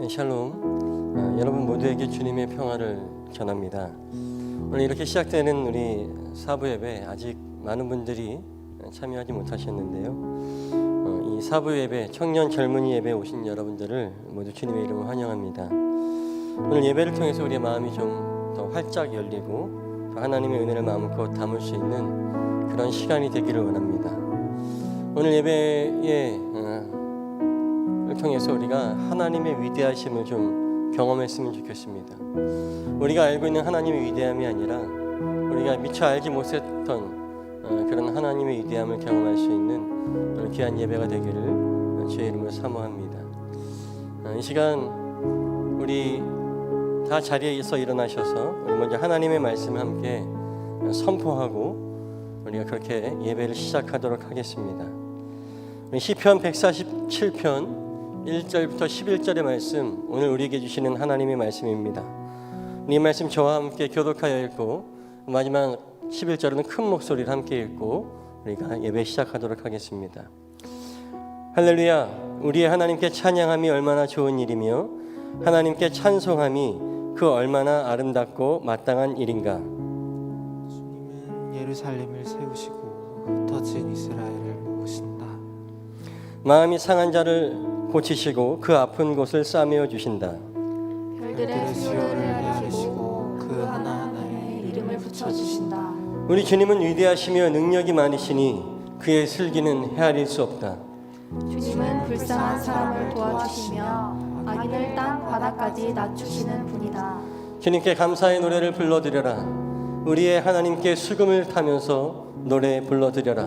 샬롬. 여러분 모두에게 주님의 평화를 전합니다. 오늘 이렇게 시작되는 우리 사부 예배, 아직 많은 분들이 참여하지 못하셨는데요. 이 사부 예배, 청년 젊은이 예배 오신 여러분들을 모두 주님의 이름으로 환영합니다. 오늘 예배를 통해서 우리의 마음이 좀 더 활짝 열리고 또 하나님의 은혜를 마음껏 담을 수 있는 그런 시간이 되기를 원합니다. 오늘 예배에 통해서 우리가 하나님의 위대하심을 좀 경험했으면 좋겠습니다. 우리가 알고 있는 하나님의 위대함이 아니라 우리가 미처 알지 못했던 그런 하나님의 위대함을 경험할 수 있는 귀한 예배가 되기를 주의 이름으로 사모합니다. 이 시간 우리 다 자리에서 일어나셔서 우리 먼저 하나님의 말씀을 함께 선포하고 우리가 그렇게 예배를 시작하도록 하겠습니다. 시편 147편 1절부터 11절의 말씀, 오늘 우리에게 주시는 하나님의 말씀입니다. 이 말씀 저와 함께 교독하여 읽고 마지막 11절은 큰 목소리로 함께 읽고 우리가 예배 시작하도록 하겠습니다. 할렐루야. 우리의 하나님께 찬양함이 얼마나 좋은 일이며 하나님께 찬송함이 그 얼마나 아름답고 마땅한 일인가. 주님은 예루살렘을 세우시고 흩어진 이스라엘을 모으신다. 마음이 상한 자를 고치시고 그 아픈 곳을 싸매어 주신다. 별들의 수요를 헤아리시고 그 하나하나에 이름을 붙여주신다. 우리 주님은 위대하시며 능력이 많으시니 그의 슬기는 헤아릴 수 없다. 주님은 불쌍한 사람을 도와주시며 악인을 땅 바닥까지 낮추시는 분이다. 주님께 감사의 노래를 불러드려라. 우리의 하나님께 수금을 타면서 노래 불러드려라.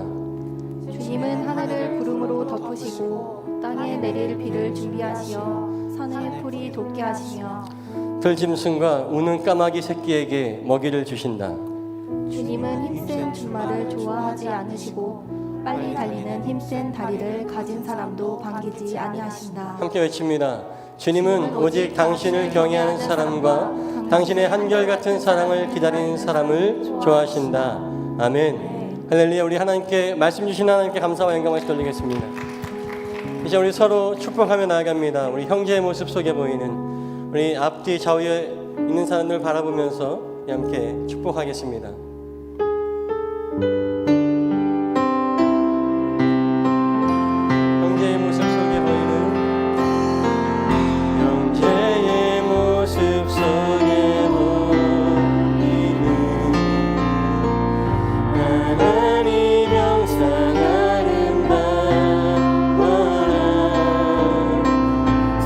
주님은 하늘을 구름으로 덮으시고 땅에 내릴 비를 준비하시어 산에 풀이 돋게 하시며 들짐승과 우는 까마귀 새끼에게 먹이를 주신다. 주님은 힘센 준말을 좋아하지 않으시고 빨리 달리는 힘센 다리를 가진 사람도 반기지 아니하신다. 함께 외칩니다. 주님은 오직 당신을 경외하는 사람과 당신의 한결같은 사랑을 기다리는 사람을 좋아하신다. 아멘. 할렐루야. 우리 하나님께 말씀 주신 하나님께 감사와 영광을 돌리겠습니다. 이제 우리 서로 축복하며 나아갑니다. 우리 형제의 모습 속에 보이는 우리 앞뒤 좌우에 있는 사람들 바라보면서 함께 축복하겠습니다. 형제의 모습 속에 보이는 형제의 모습 속에 보이는 하나님 영상 아름다워라.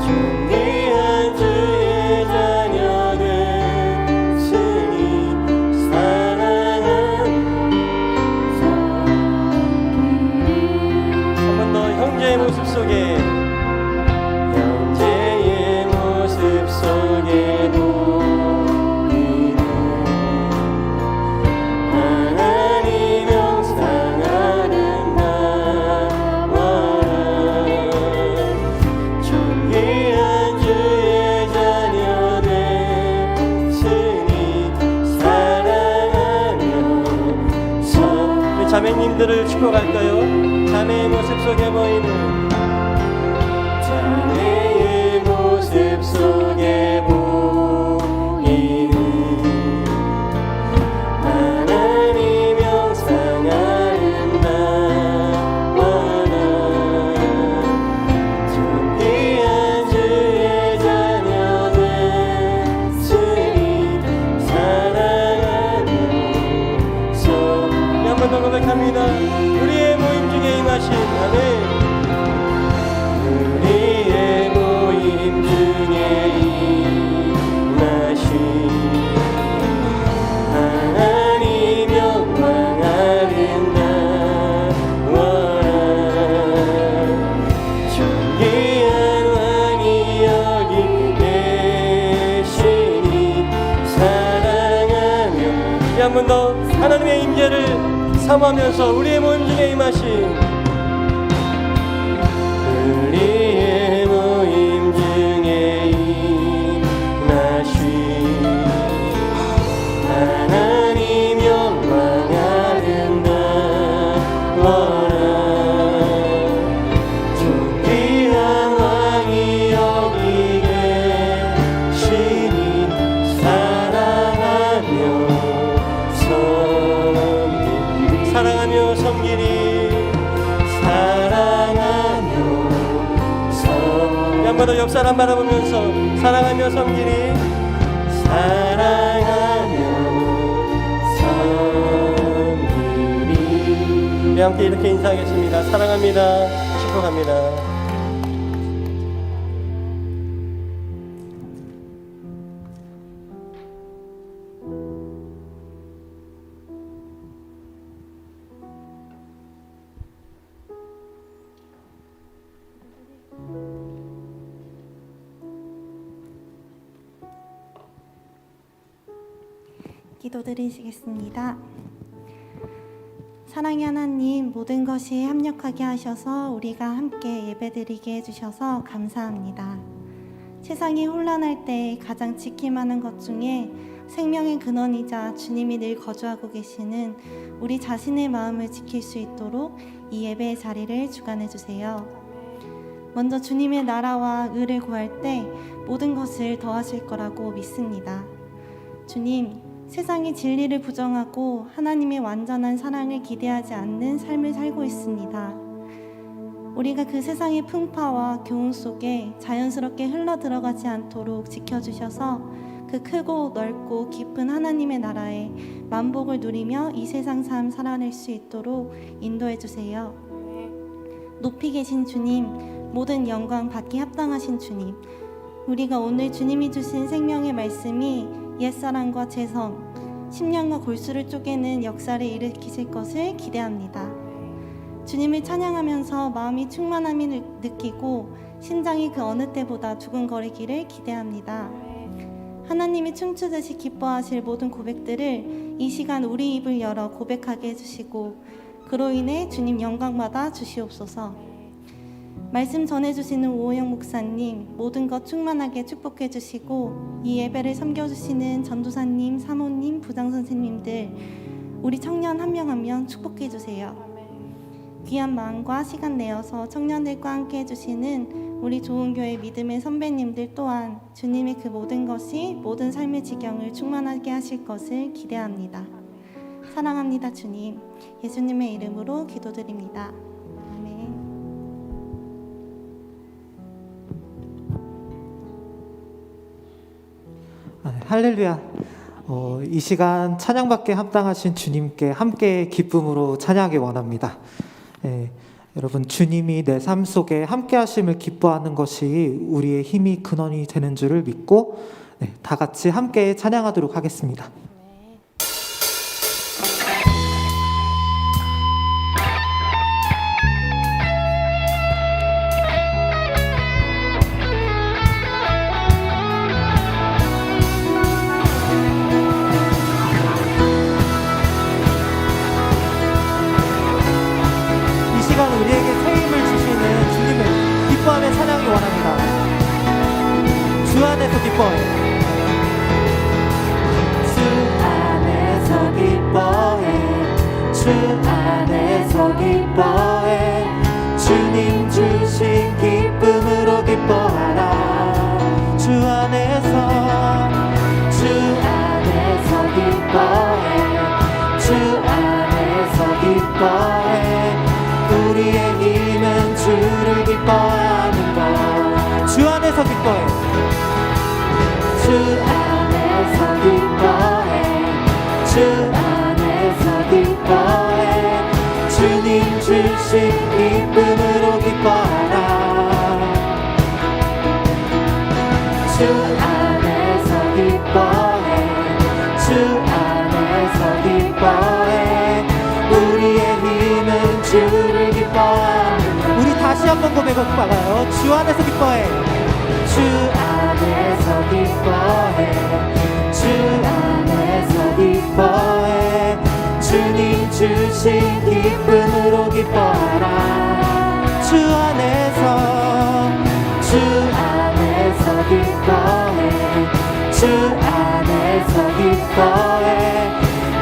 존귀한 주의 자녀 됐으니 한 번 더 형제의 모습 속에 형제의 모습 속에 보이는 하나님 영상 아름다워라. 존귀한 주의 자녀 됐으니 사랑하며 우리 자매님들을 축복할까요? 자매의 모습 속에 보이는 자매의 모습 속에 보이는 하나님 영상 아름다워라. 존귀한 주의 자녀 됐으니 사랑하면서 한 번 더 고백합니다. 우리의 모임 중에 임하신 아멘. 우리의 모임 중에 임하신 하나님 영광 아름다워라. 존귀한 왕이 여기 계시니 사랑하며 한 번 더 하나님의 임재를 사모하면서 우리의 모임 중에 임하신 우리의 모임 중에 임하신 하나님 영광 아름다워라. 존귀한 왕이 여기 섬기리 사랑하며 섬기리 한 번 더 옆 사람 바라보면서 사랑하며 섬기리 사랑하며 섬기리 우리 함께 이렇게 인사하겠습니다. 사랑합니다. 축복합니다. 기도드리시겠습니다. 사랑의 하나님, 모든 것이 합력하게 하셔서 우리가 함께 예배드리게 해주셔서 감사합니다. 세상이 혼란할 때 가장 지킬만한 것 중에 생명의 근원이자 주님이 늘 거주하고 계시는 우리 자신의 마음을 지킬 수 있도록 이 예배의 자리를 주관해 주세요. 먼저 주님의 나라와 의를 구할 때 모든 것을 더하실 거라고 믿습니다. 주님, 세상이 진리를 부정하고 하나님의 완전한 사랑을 기대하지 않는 삶을 살고 있습니다. 우리가 그 세상의 풍파와 교훈 속에 자연스럽게 흘러 들어가지 않도록 지켜주셔서 그 크고 넓고 깊은 하나님의 나라에 만복을 누리며 이 세상 삶 살아낼 수 있도록 인도해 주세요. 높이 계신 주님, 모든 영광 받기 합당하신 주님, 우리가 오늘 주님이 주신 생명의 말씀이 옛사랑과 재성, 심령과 골수를 쪼개는 역사를 일으키실 것을 기대합니다. 주님을 찬양하면서 마음이 충만함이 느끼고 심장이 그 어느 때보다 두근거리기를 기대합니다. 하나님이 춤추듯이 기뻐하실 모든 고백들을 이 시간 우리 입을 열어 고백하게 해주시고 그로 인해 주님 영광받아 주시옵소서. 말씀 전해주시는 오호영 목사님, 모든 것 충만하게 축복해 주시고 이 예배를 섬겨주시는 전도사님, 사모님, 부장선생님들, 우리 청년 한 명 한 명 축복해 주세요. 귀한 마음과 시간 내어서 청년들과 함께 해주시는 우리 좋은교회 믿음의 선배님들 또한 주님의 그 모든 것이 모든 삶의 지경을 충만하게 하실 것을 기대합니다. 사랑합니다. 주님, 예수님의 이름으로 기도드립니다. 할렐루야. 이 시간 찬양받게 합당하신 주님께 함께 기쁨으로 찬양하기 원합니다. 여러분, 주님이 내 삶 속에 함께 하심을 기뻐하는 것이 우리의 힘이 근원이 되는 줄을 믿고 다 같이 함께 찬양하도록 하겠습니다. 우리에게 새 힘을 주시는 주님을 기뻐하며 찬양하기 원합니다. 주 안에서 기뻐해. 주 안에서 기뻐해. 주 안에서 기뻐해. 주님 주신 기쁨으로 기뻐하라. 주 안에서 기뻐해. 주 안에서 기뻐해. 우리의 힘은 주를 기뻐하는 것. 주 안에서 기뻐해. 주 안에서 기뻐해. 주 안에서 기뻐해. 주님 주신 기쁨으로 기뻐하라. 주 안에서 기뻐해. 주 안에서 기뻐해. 우리의 힘은 주를 기뻐하는. 우리 다시 한번 고백할까요? 주 안에서 기뻐해. 주 안에서 기뻐해. 주 안에서 기뻐해. 주님 주신 기쁨으로 기뻐하라. 주 안에서 기뻐해. 주 안에서 기뻐해.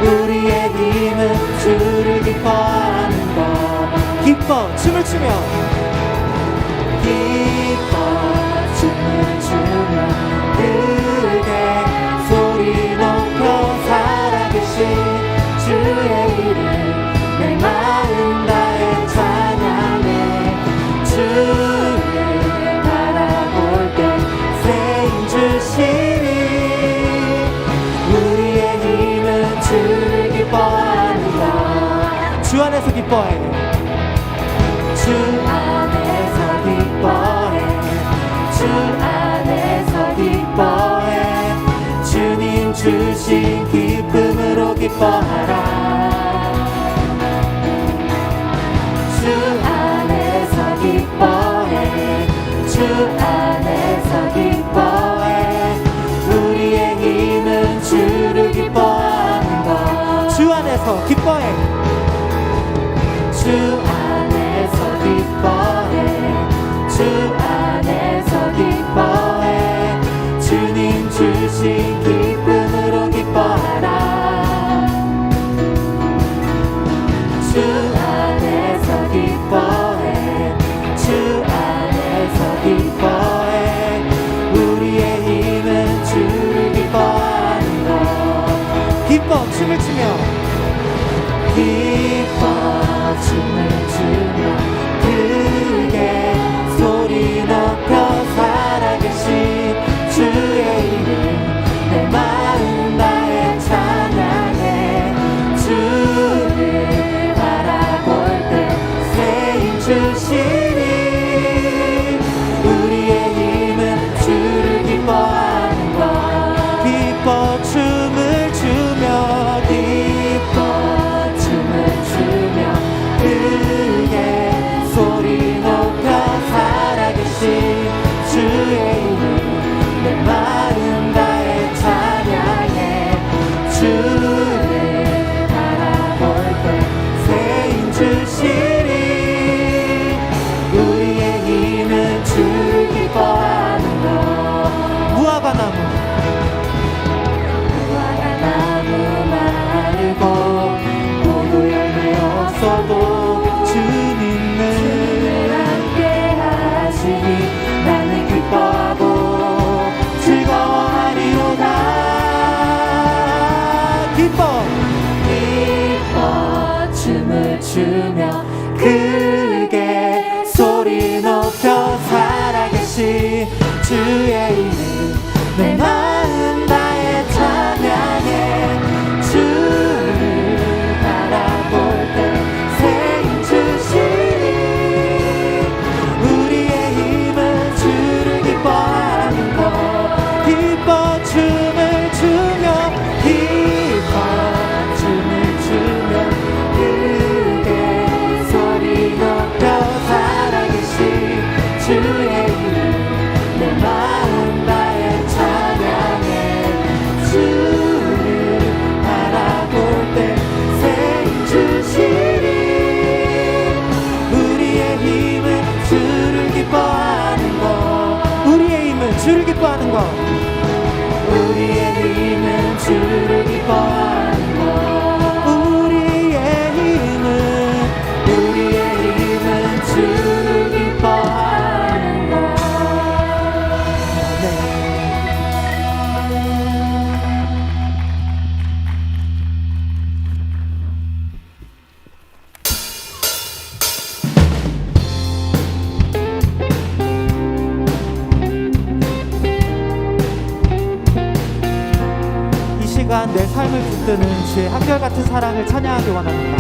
우리의 힘은 주를 기뻐하는 것. 기뻐 춤을 추며 기뻐 춤을 추며 크게 소리 높여 살아계신 주의 이름 내 마음 안에서 기뻐해. 주 안에서 기뻐해. 주 안에서 기뻐해. 주님 주신 기쁨으로 기뻐하라. 주 안에서 기뻐해. 주 안에서 기뻐해. 우리의 힘은 주를 기뻐하는 것. 주 안에서 기뻐해. 주 안에서 기뻐해. 주 안에서 기뻐해. 주님 주신 기쁨으로 기뻐하라. 주 안에서 기뻐해. 주 안에서 기뻐해. 우리의 힘은 주를 기뻐하는 것. 기뻐 춤을 추며 기뻐 춤을 추며 크게 소리 높여 살아계신 주의 이름 내 마음 다해 찬양해. 주를 바라볼 때 새 힘 주시니 우리의 힘은 주를 기뻐하는 것. 기뻐 춤을 추며 기뻐 춤을 추며 크게 소리 높여 살아계신 주의 이름 내 마음 다해 찬양해. 주를 바라볼 때 새 힘 주시니 우리의 힘은 주를 기뻐하는 것. 무화과 나무 마르고 모두 열매 없어도 주님은 함께 하시니 나는 기뻐하고 즐거워하리로다. 기뻐 춤을 추며 크게 소리 높여 살아계신 주의 이름 내 마음 다해 찬양해. 주를 바라볼 때 새 힘 주시니 우리의 힘은 주를 기뻐하는 것. 기뻐 춤을 추며 기뻐 춤을 추며 크게 소리 높여 살아계신 주의 이름 내 마음 다해 찬양해. 주를 바라볼 때 새 힘 주시니 우리의 힘은 주를 기뻐하는 것. 우리의 힘은 주를 기뻐하는 것. 우리의 힘은 주를 기뻐하는 것. 우리의 힘은 주를 기뻐하는 것. 네. 이 시간 내 삶을 붙드는 주의 한결같은 사랑을 찬양하기 원합니다.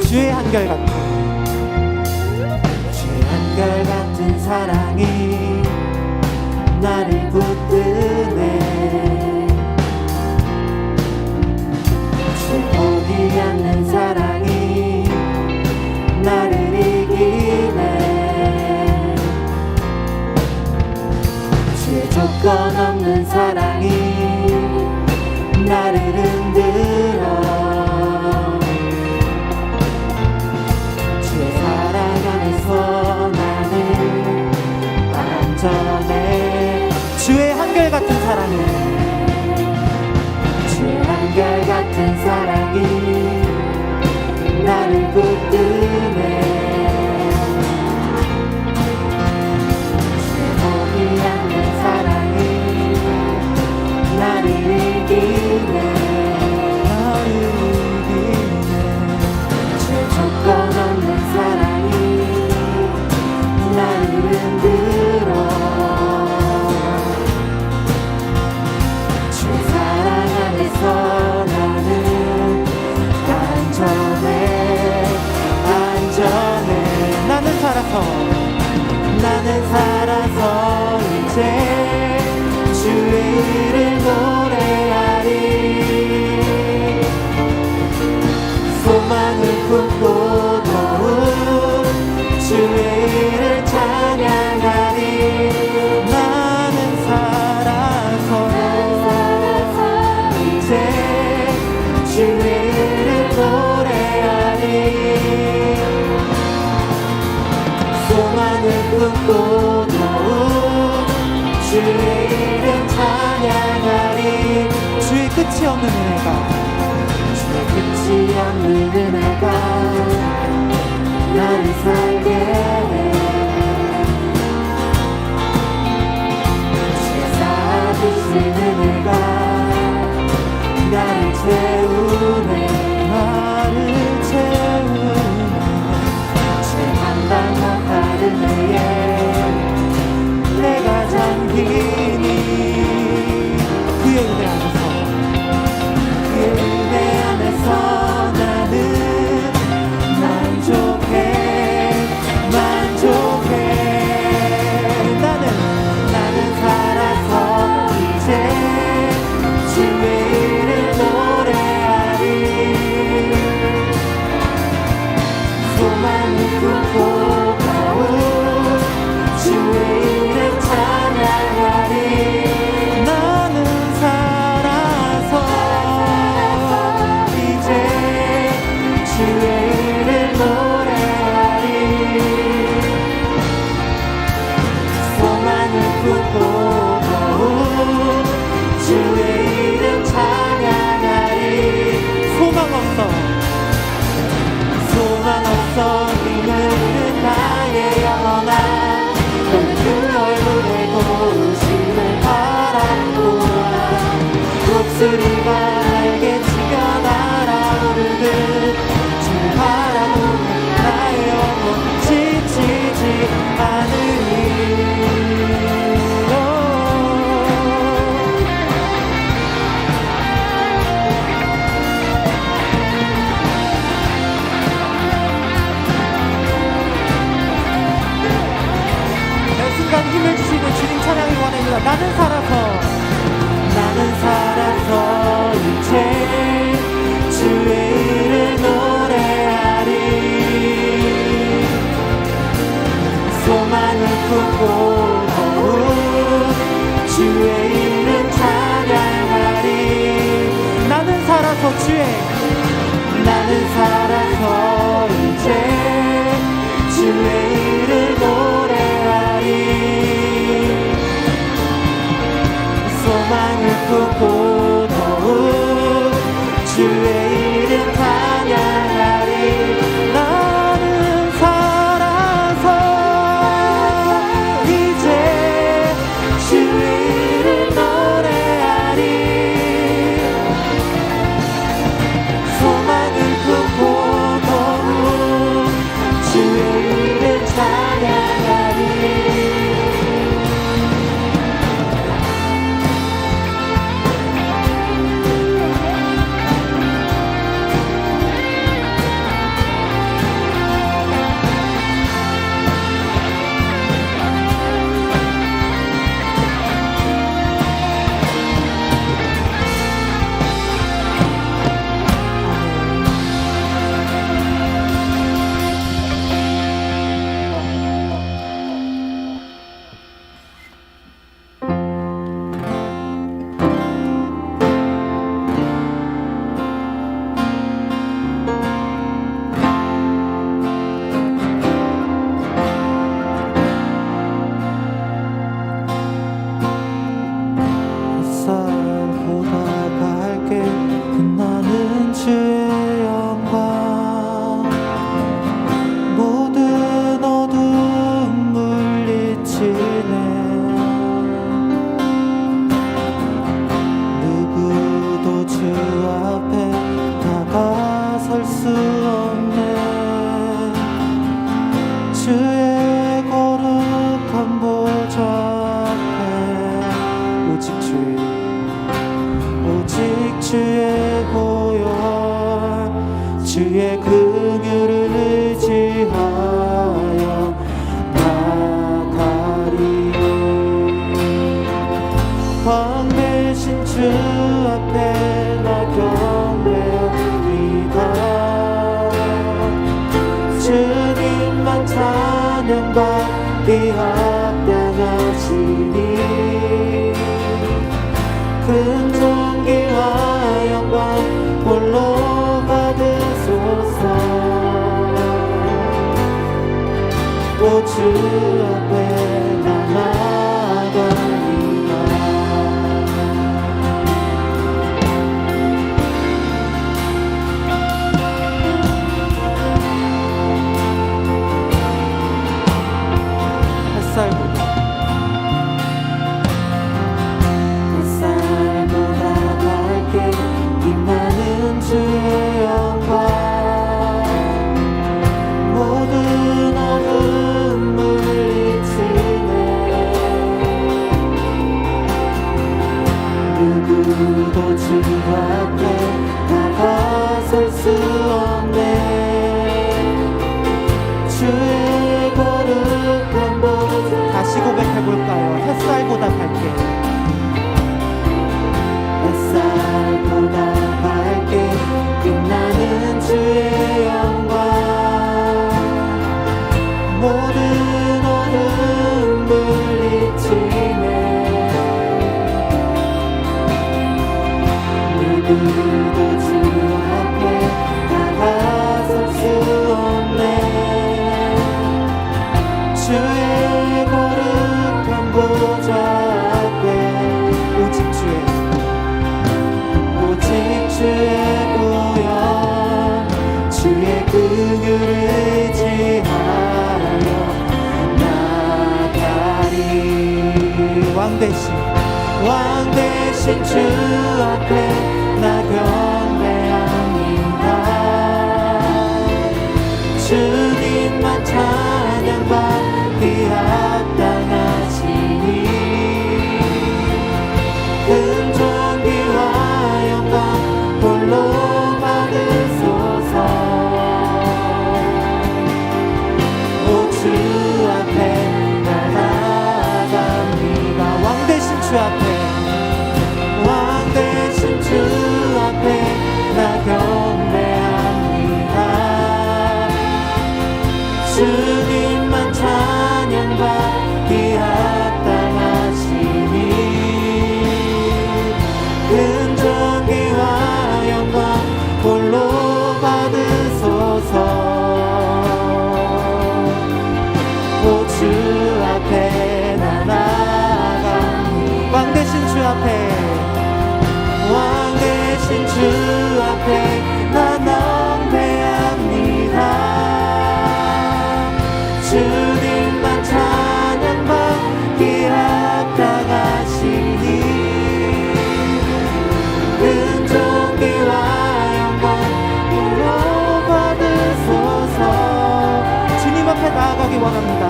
주의 한결같은 주의 한결같은 사랑이 나를 붙드네. 주 보지 않는 사랑이 나를 이기네. 주의 조건 없는 사랑이 나를 흔들어. 주의 사랑 안에서 나는 안전해. 주의 한결같은 사랑이 주의 한결같은 사랑이 나를 붙드네. 주의 보지 않는 사랑이 나를 이기네. 주의 조건 없는 사랑이 나를 흔들어. 주의 사랑 안에서 나는 없는 은혜가 나를 살게 해. 제사 주신 은혜가 나를 채우네. 나를 채우네. 죄 감당 못하는 내에 내가 잠기니 그의 은혜 안에서, 그의 은혜 안에서 나는 만족해. 나는 살아서 이제 주의 이름 노래하리. 소망을 품고 가오 주의 이름 찬양하리. 나는 살아서 이제 주의 이름 노래하리. 소망을 품고 가오 주의 이름 찬양하리. 소망 없어 믿는 나의 영혼아, 너는 그 얼굴의 고우심을 바라보아. 목소리가 날개 치며 날아오르듯 주를 바라보는 나의 영혼 지치지 않으니. 순간 힘을 주시는 주님 찬양이 원합니다. 나는 살아서 이제 주의 이름 노래하리. 소망을 품고 더욱 주의 이름 찬양하리. 나는 살아서 이제 주의 이름 노래하리. 소망을 품고 더욱 주의 이름 찬양하리. 나는 살아서 이제 주의 이름 노래하리. 소망을 품고 더욱 주의 이름 찬양하리. 햇살보다 밝게 빛나는 주의 영광, 모든 어둠 물리치네. 누구도 주 앞에 다가설 수 없네. 주의 거룩한 보좌 앞에 오직 주의 보혈, 주의 긍휼을 의지하여 나가리. 광대신 주 앞에 나 경배합니다. 주님만 찬양받기 합당하시니 큰 존귀와 영광 홀로 받으소서. 오 주 앞에 나 나가리라. 앞에 다가설 수 없네. 주의 거룩한 보좌. 다시 고백해볼까요? 햇살보다 밝게, 햇살보다 밝게 빛나는 주의 영광. 모든 어둠 물리치네. 누구도 주 앞에 다가설 수 없네. 주의 거룩한 보좌 앞에 오직 주의 보혈, 주의 긍휼을 의지하여 나가리. 왕 대신 주 앞에 나 경배합니다. 주님만 찬양받기 합당하시니 은총기와 영광 홀로 받으소서. 오 주 앞에 나아갑니다. 왕 대신 주 앞에, 왕 대신 주 앞에 나 경배합니다. 주님만 찬양받기 합당하시니 은총기와 영광 홀로 받으소서. 오 주 앞에 나 나아갑니다. 왕 대신 주 앞에, 왕 대신 주 앞에 나 경배합니다. 주님만 찬양받기 합당하시니 은총기와 영광 홀로 받으소서. 주님 앞에 나아가기 원합니다.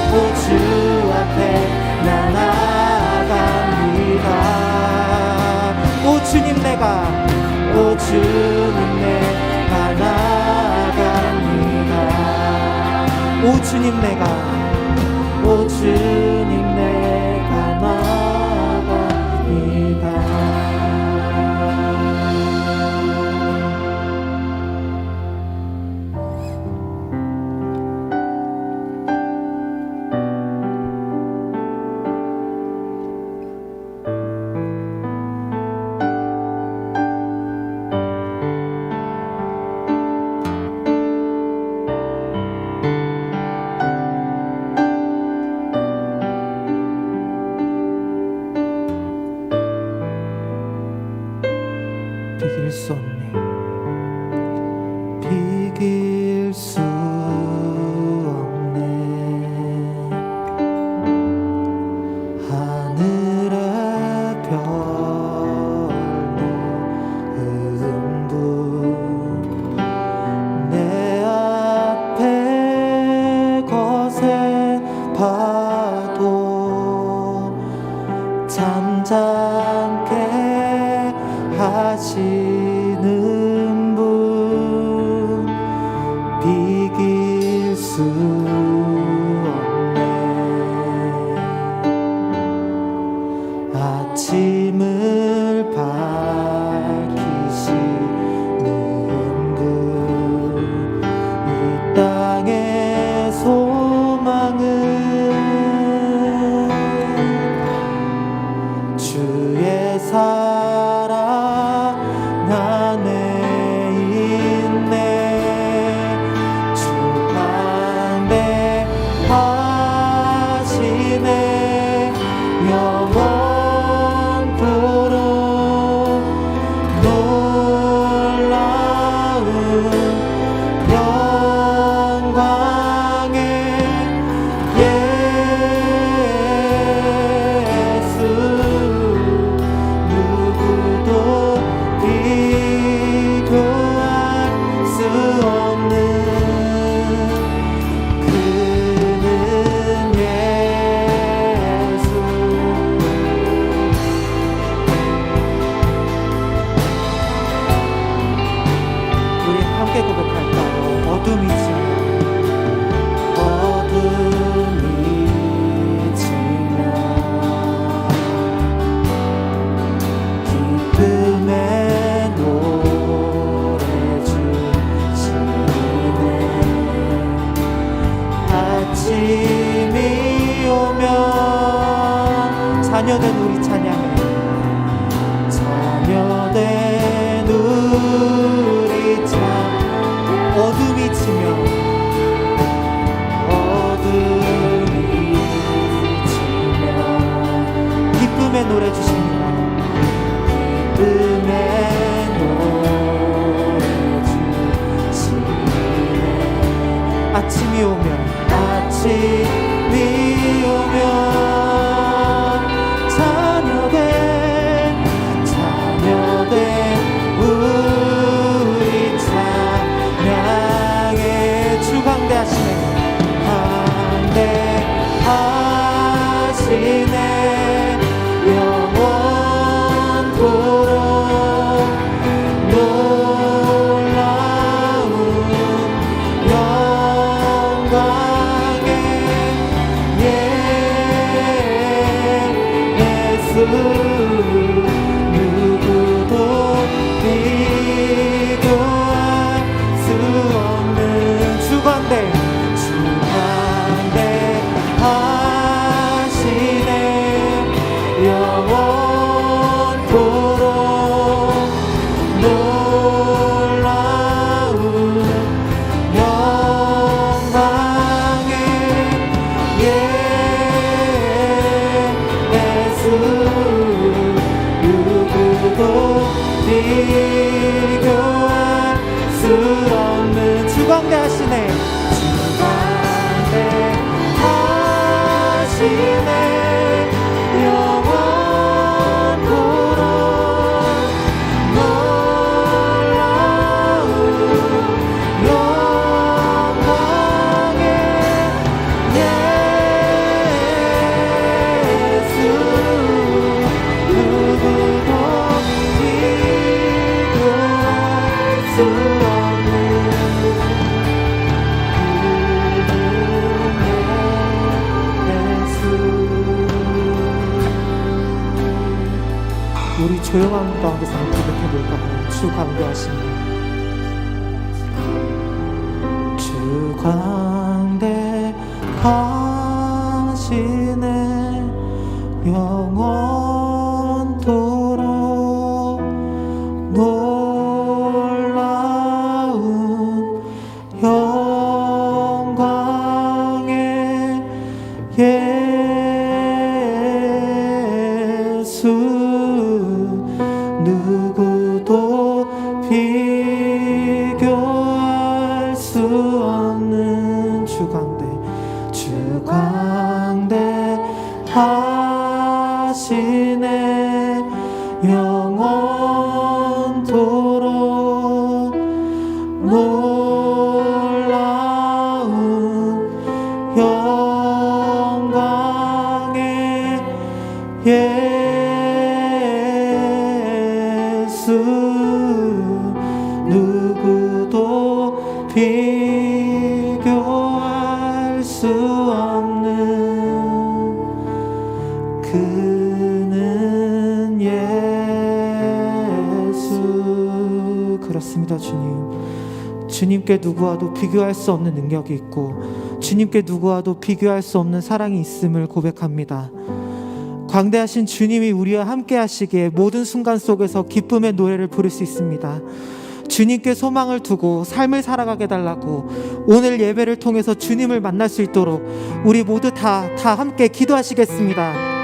오 주 앞에 나 나아갑니다. 오 주님 내가, 오 주님 내가 나아갑니다. 오 주님 내가, 오 주님 내가 나아갑니다. 비길 수 없네. 비길 수 없네. 하늘의 별로 음부 내 앞에 거센 파도 잠잠게 하시는 분 비길 수 없네. 아침을 밝히시는 분 이 땅의 소망은 주의 사랑 안에 조용한 가운데서 고백해볼까 하요. 주 광대하시네. 주 광대하시네 영원토록 놀라운 영광의 예수 누구도 비교할 수 없는 주 광대하시네 영원토록 놀라운 영광의 예수 누구도 비교할 수 없는 그는 예수. 그렇습니다. 주님께 누구와도 비교할 수 없는 능력이 있고 주님께 누구와도 비교할 수 없는 사랑이 있음을 고백합니다. 광대하신 주님이 우리와 함께 하시기에 모든 순간 속에서 기쁨의 노래를 부를 수 있습니다. 주님께 소망을 두고 삶을 살아가게 달라고 오늘 예배를 통해서 주님을 만날 수 있도록 우리 모두 다 함께 기도하시겠습니다.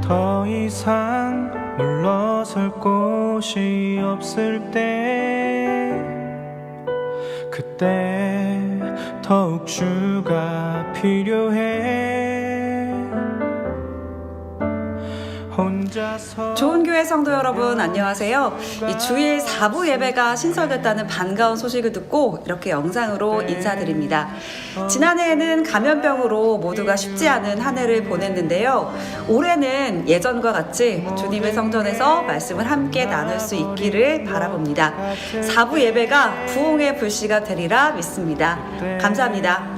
더 이상 물러설 곳이 없을 때 그때 더욱 주가 필요해 혼자서 좋은 교회 성도 여러분 안녕하세요. 이 주일 4부 예배가 신설됐다는 반가운 소식을 듣고 이렇게 영상으로 인사드립니다. 지난해에는 감염병으로 모두가 쉽지 않은 한 해를 보냈는데요. 올해는 예전과 같이 주님의 성전에서 말씀을 함께 나눌 수 있기를 바라봅니다. 4부 예배가 부흥의 불씨가 되리라 믿습니다. 감사합니다.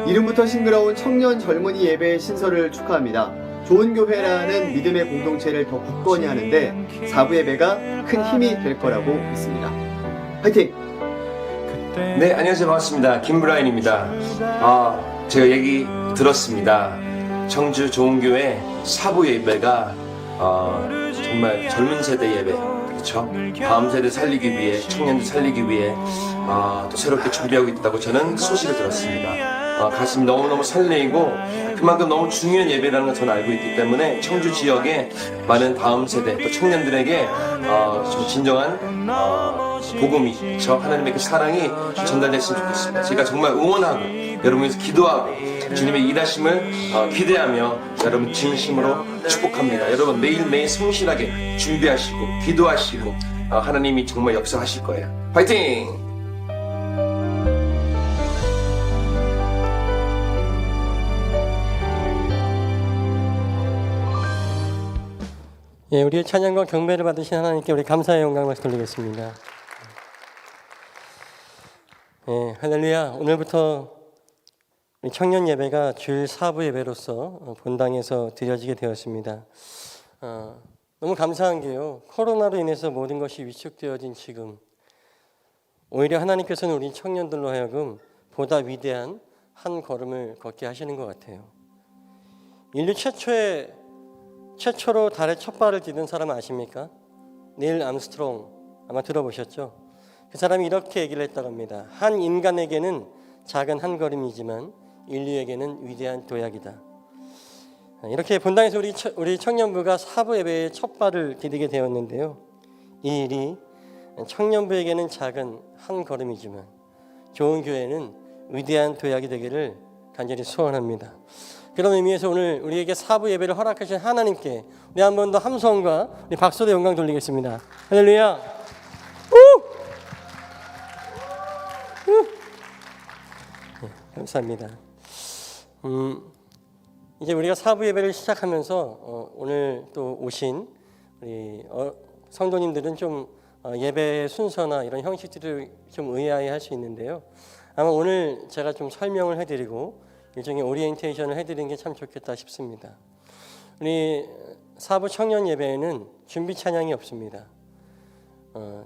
이름부터 싱그러운 청년 젊은이 예배의 신설을 축하합니다. 좋은 교회라는 믿음의 공동체를 더 굳건히 하는데 4부 예배가 큰 힘이 될 거라고 믿습니다. 화이팅! 네, 안녕하세요. 반갑습니다. 김브라인입니다. 제가 얘기 들었습니다. 청주 좋은교회 4부 예배가 정말 젊은 세대 예배, 그렇죠? 다음 세대 살리기 위해, 청년들 살리기 위해 또 새롭게 준비하고 있다고 저는 소식을 들었습니다. 가슴이 너무너무 설레이고 그만큼 너무 중요한 예배라는 걸 저는 알고 있기 때문에 청주 지역의 많은 다음 세대 또 청년들에게 좀 진정한 복음이 저 하나님의 그 사랑이 전달됐으면 좋겠습니다. 제가 정말 응원하고 여러분에서 기도하고 주님의 일하심을 기대하며 여러분 진심으로 축복합니다. 여러분 매일매일 성실하게 준비하시고 기도하시고 하나님이 정말 역사하실 거예요. 화이팅! 예, 우리의 찬양과 경배를 받으신 하나님께 우리 감사의 영광을 돌리겠습니다. 예, 할렐루야. 오늘부터 우리 청년 예배가 주일 4부 예배로서 본당에서 드려지게 되었습니다. 너무 감사한 게요. 코로나로 인해서 모든 것이 위축되어진 지금 오히려 하나님께서는 우리 청년들로 하여금 보다 위대한 한 걸음을 걷게 하시는 것 같아요. 인류 최초로 달에 첫 발을 디딘 사람 아십니까? 닐 암스트롱 아마 들어보셨죠? 그 사람이 이렇게 얘기를 했다고 합니다. 한 인간에게는 작은 한 걸음이지만 인류에게는 위대한 도약이다. 이렇게 본당에서 우리 청년부가 사부 예배의 첫 발을 디디게 되었는데요. 이 일이 청년부에게는 작은 한 걸음이지만 좋은 교회는 위대한 도약이 되기를 간절히 소원합니다. 그런 의미에서 오늘 우리에게 사부 예배를 허락하신 하나님께 우리 한 번 더 함성과 우리 박수로 영광 돌리겠습니다. 할렐루야. 네, 감사합니다. 이제 우리가 사부 예배를 시작하면서 오늘 또 오신 우리 성도님들은 좀 예배 순서나 이런 형식들을 좀 의아해할 수 있는데요. 아마 오늘 제가 좀 설명을 해드리고 일종의 오리엔테이션을 해드리는 게 참 좋겠다 싶습니다. 우리 사부 청년 예배에는 준비 찬양이 없습니다.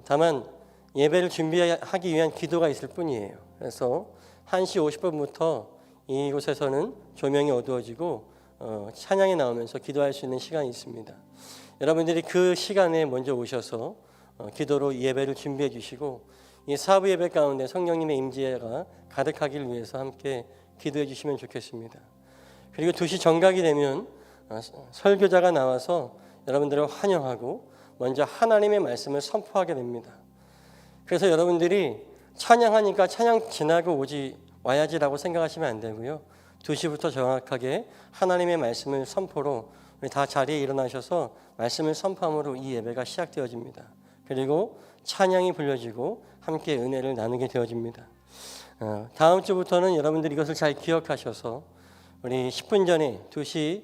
다만 예배를 준비하기 위한 기도가 있을 뿐이에요. 그래서 1시 50분부터 이곳에서는 조명이 어두워지고 찬양이 나오면서 기도할 수 있는 시간이 있습니다. 여러분들이 그 시간에 먼저 오셔서 기도로 예배를 준비해 주시고 이 사부 예배 가운데 성령님의 임재가 가득하길 위해서 함께 기도해 주시면 좋겠습니다. 그리고 2시 정각이 되면 설교자가 나와서 여러분들을 환영하고 먼저 하나님의 말씀을 선포하게 됩니다. 그래서 여러분들이 찬양하니까 찬양 지나고 와야지라고 생각하시면 안 되고요. 2시부터 정확하게 하나님의 말씀을 선포로 우리 다 자리에 일어나셔서 말씀을 선포함으로 이 예배가 시작되어집니다. 그리고 찬양이 불려지고 함께 은혜를 나누게 되어집니다. 다음 주부터는 여러분들이 이것을 잘 기억하셔서 우리 10분 전에 2시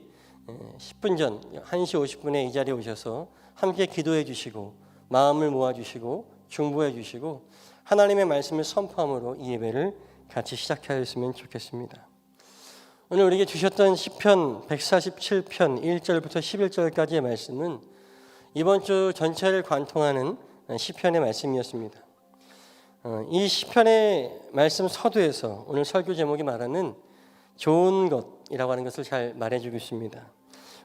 10분 전 1시 50분에 이 자리에 오셔서 함께 기도해 주시고 마음을 모아 주시고 중보해 주시고 하나님의 말씀을 선포함으로 이 예배를 같이 시작하였으면 좋겠습니다. 오늘 우리에게 주셨던 시편 147편 1절부터 11절까지의 말씀은 이번 주 전체를 관통하는 시편의 말씀이었습니다. 이 시편의 말씀 서두에서 오늘 설교 제목이 말하는 좋은 것이라고 하는 것을 잘 말해주고 있습니다.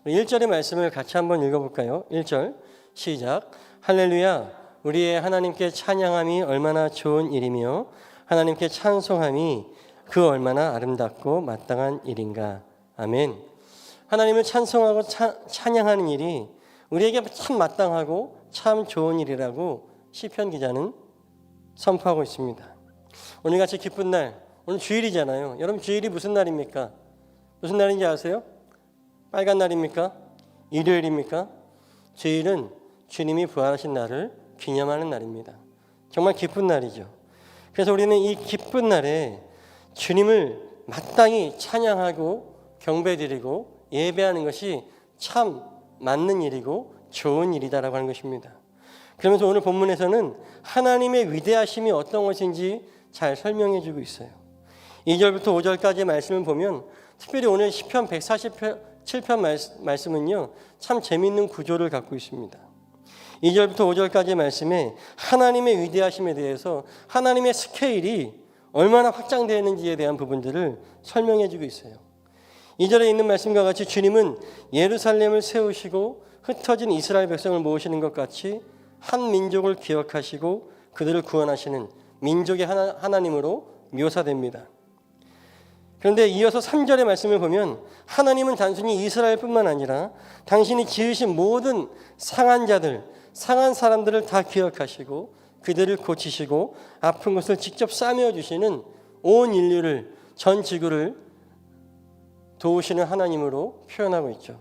1절의 말씀을 같이 한번 읽어볼까요? 1절 시작. 할렐루야 우리의 하나님께 찬양함이 얼마나 좋은 일이며 하나님께 찬송함이 그 얼마나 아름답고 마땅한 일인가. 아멘. 하나님을 찬송하고 찬양하는 일이 우리에게 참 마땅하고 참 좋은 일이라고 시편 기자는 선포하고 있습니다. 오늘같이 기쁜 날, 오늘 주일이잖아요. 여러분 주일이 무슨 날입니까? 무슨 날인지 아세요? 빨간 날입니까? 일요일입니까? 주일은 주님이 부활하신 날을 기념하는 날입니다. 정말 기쁜 날이죠. 그래서 우리는 이 기쁜 날에 주님을 마땅히 찬양하고 경배드리고 예배하는 것이 참 맞는 일이고 좋은 일이다라고 하는 것입니다. 그러면서 오늘 본문에서는 하나님의 위대하심이 어떤 것인지 잘 설명해 주고 있어요. 2절부터 5절까지의 말씀을 보면 특별히 오늘 시편 147편 말씀은요 참 재미있는 구조를 갖고 있습니다. 2절부터 5절까지의 말씀에 하나님의 위대하심에 대해서 하나님의 스케일이 얼마나 확장되어 있는지에 대한 부분들을 설명해 주고 있어요. 2절에 있는 말씀과 같이 주님은 예루살렘을 세우시고 흩어진 이스라엘 백성을 모으시는 것 같이 한 민족을 기억하시고 그들을 구원하시는 민족의 하나님으로 묘사됩니다. 그런데 이어서 3절의 말씀을 보면 하나님은 단순히 이스라엘뿐만 아니라 당신이 지으신 모든 상한 자들, 상한 사람들을 다 기억하시고 그들을 고치시고 아픈 것을 직접 싸매어 주시는 온 인류를, 전 지구를 도우시는 하나님으로 표현하고 있죠.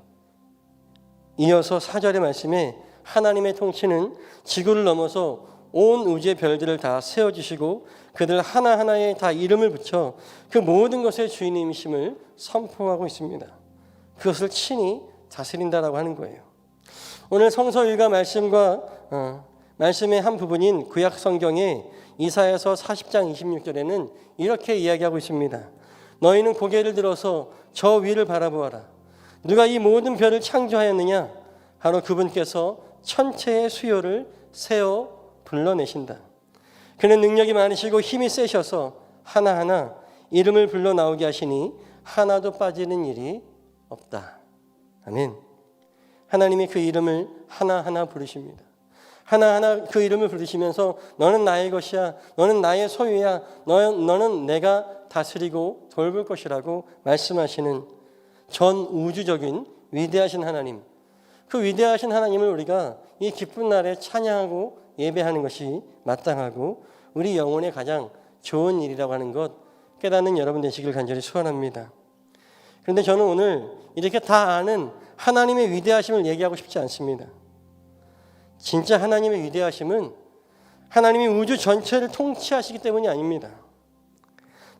이어서 4절의 말씀에 하나님의 통치는 지구를 넘어서 온 우주의 별들을 다 세워주시고 그들 하나하나에 다 이름을 붙여 그 모든 것의 주인님이심을 선포하고 있습니다. 그것을 친히 다스린다라고 하는 거예요. 오늘 성서 일과 말씀의 한 부분인 구약 성경의 이사야서 40장 26절에는 이렇게 이야기하고 있습니다. 너희는 고개를 들어서 저 위를 바라보아라. 누가 이 모든 별을 창조하였느냐? 바로 그분께서 천체의 수요를 세어 불러내신다. 그는 능력이 많으시고 힘이 세셔서 하나하나 이름을 불러 나오게 하시니 하나도 빠지는 일이 없다. 아멘. 하나님이 그 이름을 하나하나 부르십니다. 하나하나 그 이름을 부르시면서 너는 나의 것이야, 너는 나의 소유야, 너는 내가 다스리고 돌볼 것이라고 말씀하시는 전 우주적인 위대하신 하나님, 그 위대하신 하나님을 우리가 이 기쁜 날에 찬양하고 예배하는 것이 마땅하고 우리 영혼의 가장 좋은 일이라고 하는 것 깨닫는 여러분 되시길 간절히 소원합니다. 그런데 저는 오늘 이렇게 다 아는 하나님의 위대하심을 얘기하고 싶지 않습니다. 진짜 하나님의 위대하심은 하나님이 우주 전체를 통치하시기 때문이 아닙니다.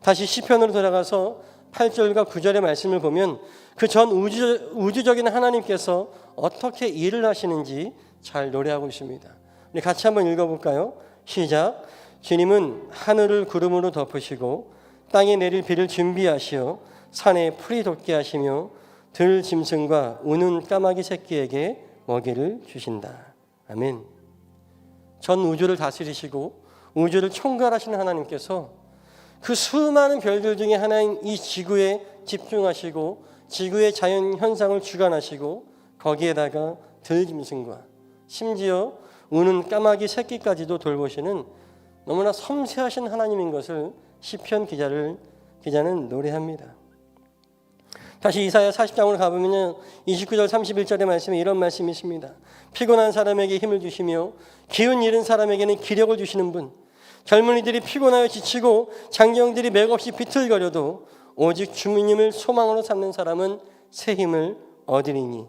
다시 시편으로 돌아가서 8절과 9절의 말씀을 보면 그 전 우주적인 하나님께서 어떻게 일을 하시는지 잘 노래하고 있습니다. 우리 같이 한번 읽어볼까요? 시작. 주님은 하늘을 구름으로 덮으시고 땅에 내릴 비를 준비하시어 산에 풀이 돋게 하시며 들 짐승과 우는 까마귀 새끼에게 먹이를 주신다. 아멘. 전 우주를 다스리시고 우주를 총괄하시는 하나님께서 그 수많은 별들 중에 하나인 이 지구에 집중하시고 지구의 자연 현상을 주관하시고 거기에다가 들짐승과 심지어 우는 까마귀 새끼까지도 돌보시는 너무나 섬세하신 하나님인 것을 시편 기자는 노래합니다. 다시 이사야 40장으로 가보면 29절 31절의 말씀에 이런 말씀이 있습니다. 피곤한 사람에게 힘을 주시며 기운 잃은 사람에게는 기력을 주시는 분, 젊은이들이 피곤하여 지치고 장경들이 맥없이 비틀거려도 오직 주님을 소망으로 삼는 사람은 새 힘을 얻으리니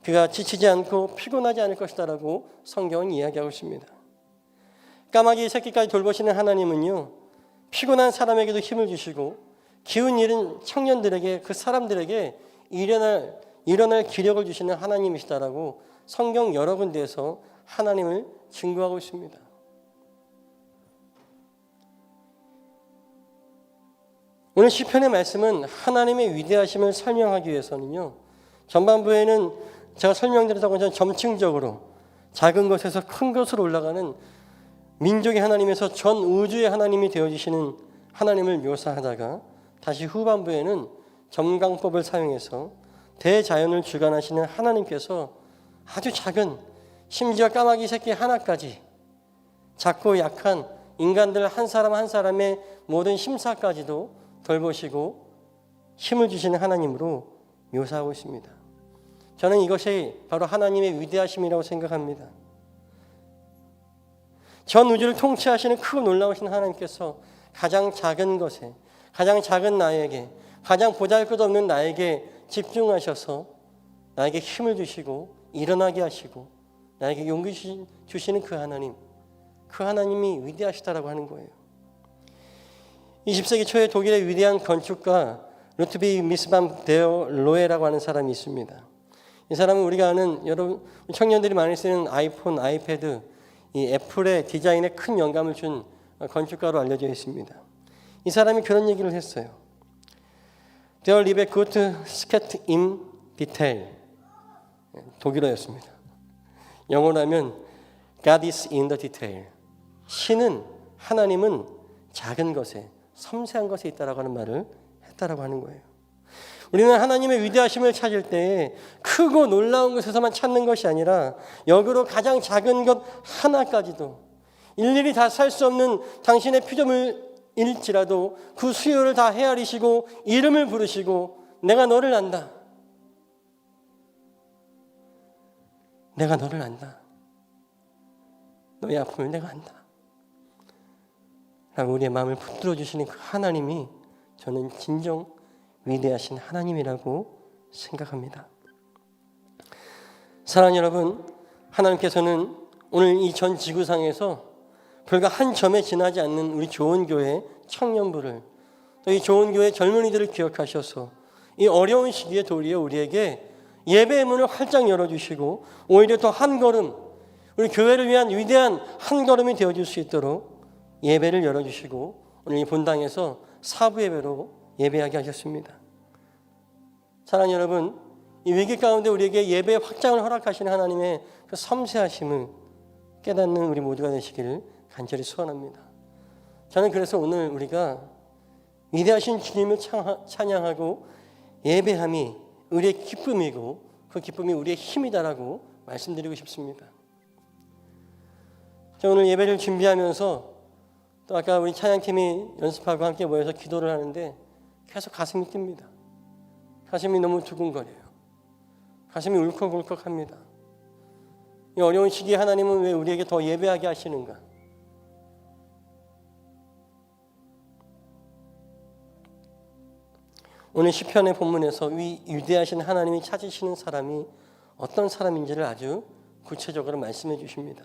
그가 지치지 않고 피곤하지 않을 것이다라고 성경은 이야기하고 있습니다. 까마귀 새끼까지 돌보시는 하나님은요, 피곤한 사람에게도 힘을 주시고 기운 잃은 청년들에게, 그 사람들에게 일어날 기력을 주시는 하나님이시다라고 성경 여러 군데에서 하나님을 증거하고 있습니다. 오늘 시편의 말씀은 하나님의 위대하심을 설명하기 위해서는요, 전반부에는 제가 설명드렸던 것처럼 점층적으로 작은 것에서 큰 것으로 올라가는 민족의 하나님에서 전 우주의 하나님이 되어주시는 하나님을 묘사하다가 다시 후반부에는 점강법을 사용해서 대자연을 주관하시는 하나님께서 아주 작은, 심지어 까마귀 새끼 하나까지 작고 약한 인간들 한 사람 한 사람의 모든 심사까지도 돌보시고 힘을 주시는 하나님으로 묘사하고 있습니다. 저는 이것이 바로 하나님의 위대하심이라고 생각합니다. 전 우주를 통치하시는 크고 놀라우신 하나님께서 가장 작은 것에, 가장 작은 나에게, 가장 보잘것없는 나에게 집중하셔서 나에게 힘을 주시고 일어나게 하시고 나에게 용기 주시는 그 하나님이 위대하시다라고 하는 거예요. 20세기 초에 독일의 위대한 건축가 루트비 미스밤 데어 로에라고 하는 사람이 있습니다. 이 사람은 우리가 아는 여러분 청년들이 많이 쓰는 아이폰, 아이패드, 이 애플의 디자인에 큰 영감을 준 건축가로 알려져 있습니다. 이 사람이 그런 얘기를 했어요. Der liebe Gott steckt im Detail. 독일어였습니다. 영어로 하면 God is in the detail. 하나님은 작은 것에, 섬세한 것에 있다라고 하는 말을 했다라고 하는 거예요. 우리는 하나님의 위대하심을 찾을 때 크고 놀라운 것에서만 찾는 것이 아니라 역으로 가장 작은 것 하나까지도 일일이 다 살 수 없는 당신의 피조물일 일지라도 그 수요를 다 헤아리시고 이름을 부르시고 내가 너를 안다. 내가 너를 안다. 너의 아픔을 내가 안다. 라고 우리의 마음을 붙들어 주시는 그 하나님이 저는 진정 위대하신 하나님이라고 생각합니다. 사랑하는 여러분, 하나님께서는 오늘 이 전 지구상에서 불과 한 점에 지나지 않는 우리 좋은교회 청년부를 또 이 좋은교회 젊은이들을 기억하셔서 이 어려운 시기에 도리어 우리에게 예배의 문을 활짝 열어주시고 오히려 더 한 걸음 우리 교회를 위한 위대한 한 걸음이 되어줄 수 있도록 예배를 열어주시고 오늘 이 본당에서 사부 예배로 예배하게 하셨습니다. 사랑하는 여러분, 이 위기 가운데 우리에게 예배의 확장을 허락하시는 하나님의 그 섬세하심을 깨닫는 우리 모두가 되시기를 간절히 소원합니다. 저는 그래서 오늘 우리가 위대하신 주님을 찬양하고 예배함이 우리의 기쁨이고 그 기쁨이 우리의 힘이다라고 말씀드리고 싶습니다. 저 오늘 예배를 준비하면서 또 아까 우리 찬양팀이 연습하고 함께 모여서 기도를 하는데 계속 가슴이 뜁니다. 가슴이 너무 두근거려요. 가슴이 울컥울컥합니다. 이 어려운 시기에 하나님은 왜 우리에게 더 예배하게 하시는가? 오늘 시편의 본문에서 위대하신 하나님이 찾으시는 사람이 어떤 사람인지를 아주 구체적으로 말씀해 주십니다.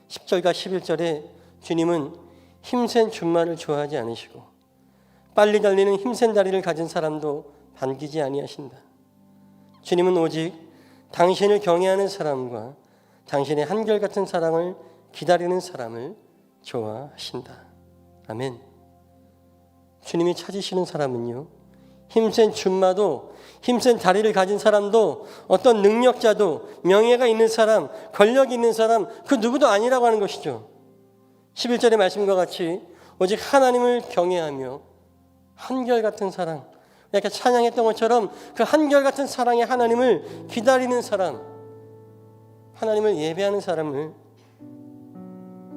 10절과 11절에 주님은 힘센 준말을 좋아하지 않으시고 빨리 달리는 힘센 다리를 가진 사람도 반기지 아니하신다. 주님은 오직 당신을 경외하는 사람과 당신의 한결같은 사랑을 기다리는 사람을 좋아하신다. 아멘. 주님이 찾으시는 사람은요, 힘센 준마도 힘센 다리를 가진 사람도 어떤 능력자도 명예가 있는 사람, 권력이 있는 사람 그 누구도 아니라고 하는 것이죠. 11절의 말씀과 같이 오직 하나님을 경외하며 한결같은 사랑, 이렇게 찬양했던 것처럼 그 한결같은 사랑의 하나님을 기다리는 사람, 하나님을 예배하는 사람을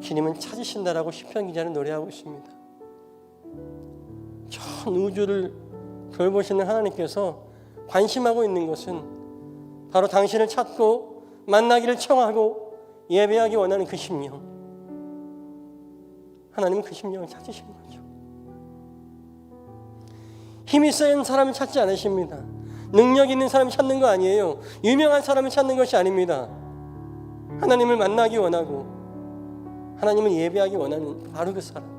주님은 찾으신다라고 시편 기자는 노래하고 있습니다. 전 우주를 돌보시는 하나님께서 관심하고 있는 것은 바로 당신을 찾고 만나기를 청하고 예배하기 원하는 그 심령. 하나님은 그 심령을 찾으신 거죠. 힘이 센 사람을 찾지 않으십니다. 능력 있는 사람을 찾는 거 아니에요. 유명한 사람을 찾는 것이 아닙니다. 하나님을 만나기 원하고 하나님을 예배하기 원하는 바로 그 사람.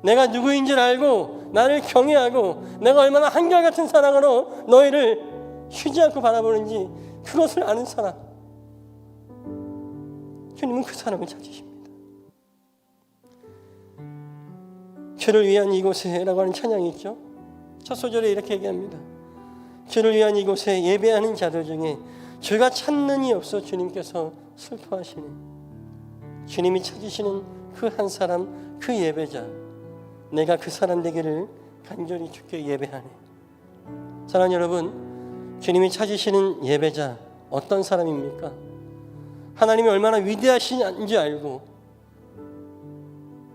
내가 누구인 줄 알고 나를 경외하고 내가 얼마나 한결같은 사랑으로 너희를 쉬지 않고 바라보는지 그것을 아는 사람. 주님은 그 사람을 찾으십니다. 주를 위한 이곳에 라고 하는 찬양이 있죠. 첫 소절에 이렇게 얘기합니다. 주를 위한 이곳에 예배하는 자들 중에 주가 찾는 이 없어 주님께서 슬퍼하시네. 주님이 찾으시는 그 한 사람, 그 예배자, 내가 그 사람 되기를 간절히 주께 예배하네. 사랑하는 여러분, 주님이 찾으시는 예배자 어떤 사람입니까? 하나님이 얼마나 위대하신지 알고,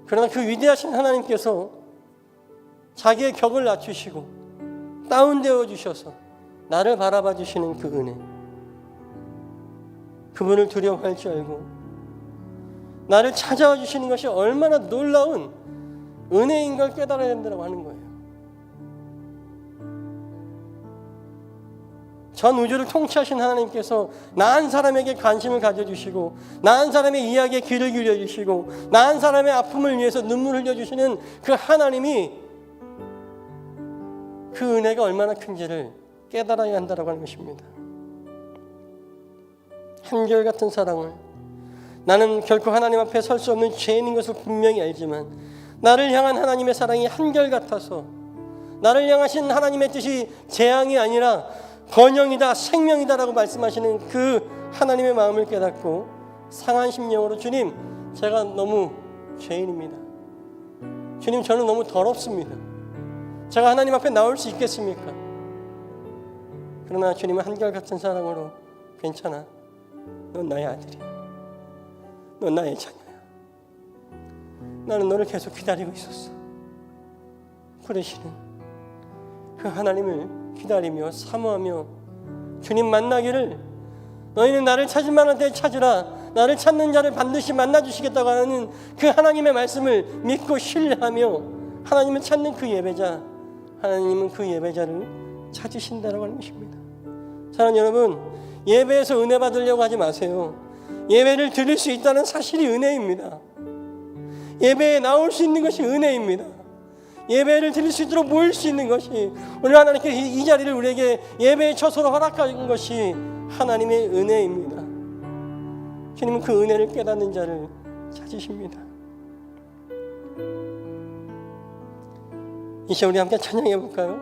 그러나 그 위대하신 하나님께서 자기의 격을 낮추시고 다운되어 주셔서 나를 바라봐 주시는 그 은혜, 그분을 두려워할 줄 알고 나를 찾아와 주시는 것이 얼마나 놀라운 은혜인 걸 깨달아야 된다고 하는 거예요. 전 우주를 통치하신 하나님께서 나 한 사람에게 관심을 가져주시고 나 한 사람의 이야기에 귀를 기울여주시고 나 한 사람의 아픔을 위해서 눈물을 흘려주시는 그 하나님이 그 은혜가 얼마나 큰지를 깨달아야 한다고 하는 것입니다. 한결같은 사랑을, 나는 결코 하나님 앞에 설 수 없는 죄인인 것을 분명히 알지만 나를 향한 하나님의 사랑이 한결같아서 나를 향하신 하나님의 뜻이 재앙이 아니라 번영이다, 생명이다라고 말씀하시는 그 하나님의 마음을 깨닫고 상한 심령으로 주님, 제가 너무 죄인입니다. 주님, 저는 너무 더럽습니다. 제가 하나님 앞에 나올 수 있겠습니까? 그러나 주님은 한결같은 사랑으로 괜찮아. 넌 나의 아들이야. 넌 나의 자녀야. 나는 너를 계속 기다리고 있었어. 그러시는 그 하나님을 기다리며 사모하며 주님 만나기를, 너희는 나를 찾을 만한 때 찾으라, 나를 찾는 자를 반드시 만나주시겠다고 하는 그 하나님의 말씀을 믿고 신뢰하며 하나님을 찾는 그 예배자, 하나님은 그 예배자를 찾으신다라고 하는 것입니다. 사랑하는 여러분, 예배에서 은혜 받으려고 하지 마세요. 예배를 드릴 수 있다는 사실이 은혜입니다. 예배에 나올 수 있는 것이 은혜입니다. 예배를 드릴 수 있도록 모일 수 있는 것이, 오늘 하나님께 이 자리를 우리에게 예배의 처소로 허락하신 것이 하나님의 은혜입니다. 주님은 그 은혜를 깨닫는 자를 찾으십니다. 이 시간 우리 함께 찬양해 볼까요?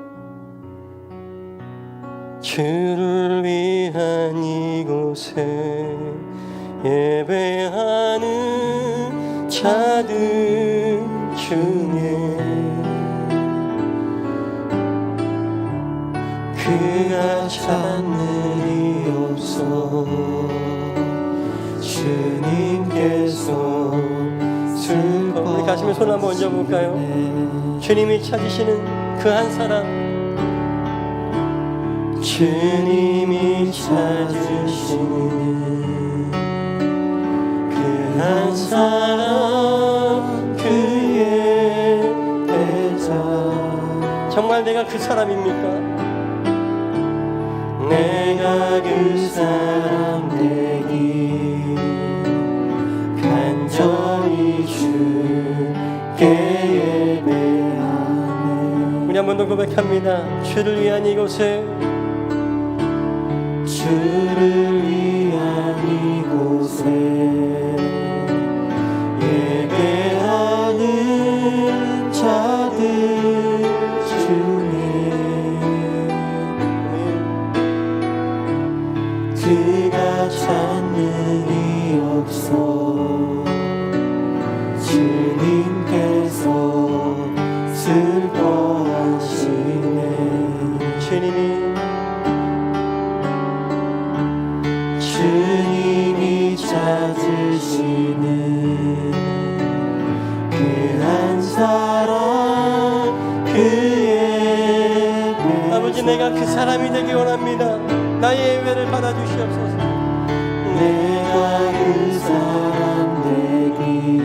주를 위한 이곳에 예배하는 자들 중에 그가 찾는 이 없어 주님께서 슬퍼. 우리 가슴에 손 한번 얹어볼까요? 주님이 찾으시는 그 한 사람, 주님이 찾으시는 그 한 사람, 그의 배자. 정말 내가 그 사람입니까? 내가 그 사람 되기 간절히 주께 예배하네. 우리 한 번 더 고백합니다. 주를 위한 이곳에, 주를 위한 이곳에 예배하는 자들 중에 그가 찾는 이 없어 주님께서 슬퍼하시네. 주님이 찾으시는 그 한 사람, 그의 배자. 아버지, 내가 그 사람이 되기 원합니다. 나의 예배를 받아주시옵소서. 내가 그 사람 되기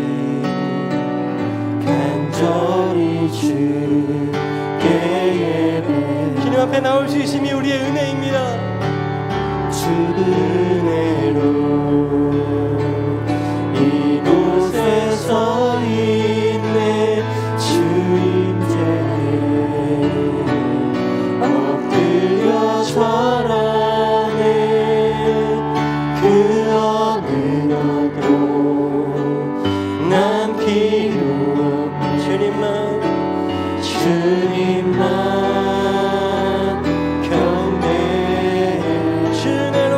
간절히 주께 예배. 주님 앞에 나올 수 있음이 우리의 은혜입니다. 주 은혜로 이곳에 서 있네. 주님께 엎드려 절하네. 그 어느 것도 난 필요 없네. 주님만 경배해. 주내로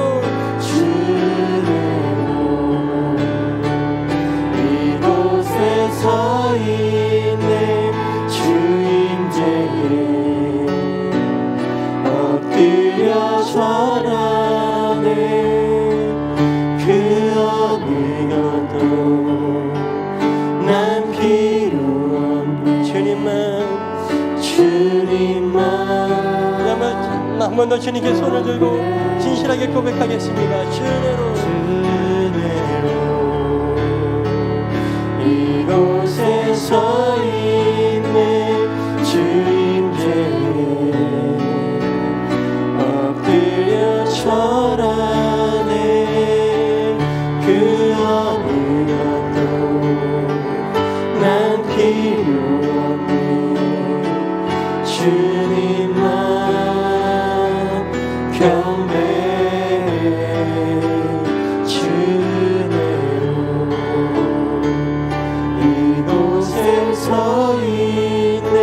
이곳에 서 있네. 주임제에 엎드려 절하네. 그 어느 것도 난 필요 없네. 주님만 한 번 더 주님께 손을 들고 진실하게 고백하겠습니다. 주내로 이곳에 서 있네. 주임제에 엎드려 절하네. 그 어느 것도 난 필요 없네. 주님만 경배해. 주내로 이곳에 서 있네.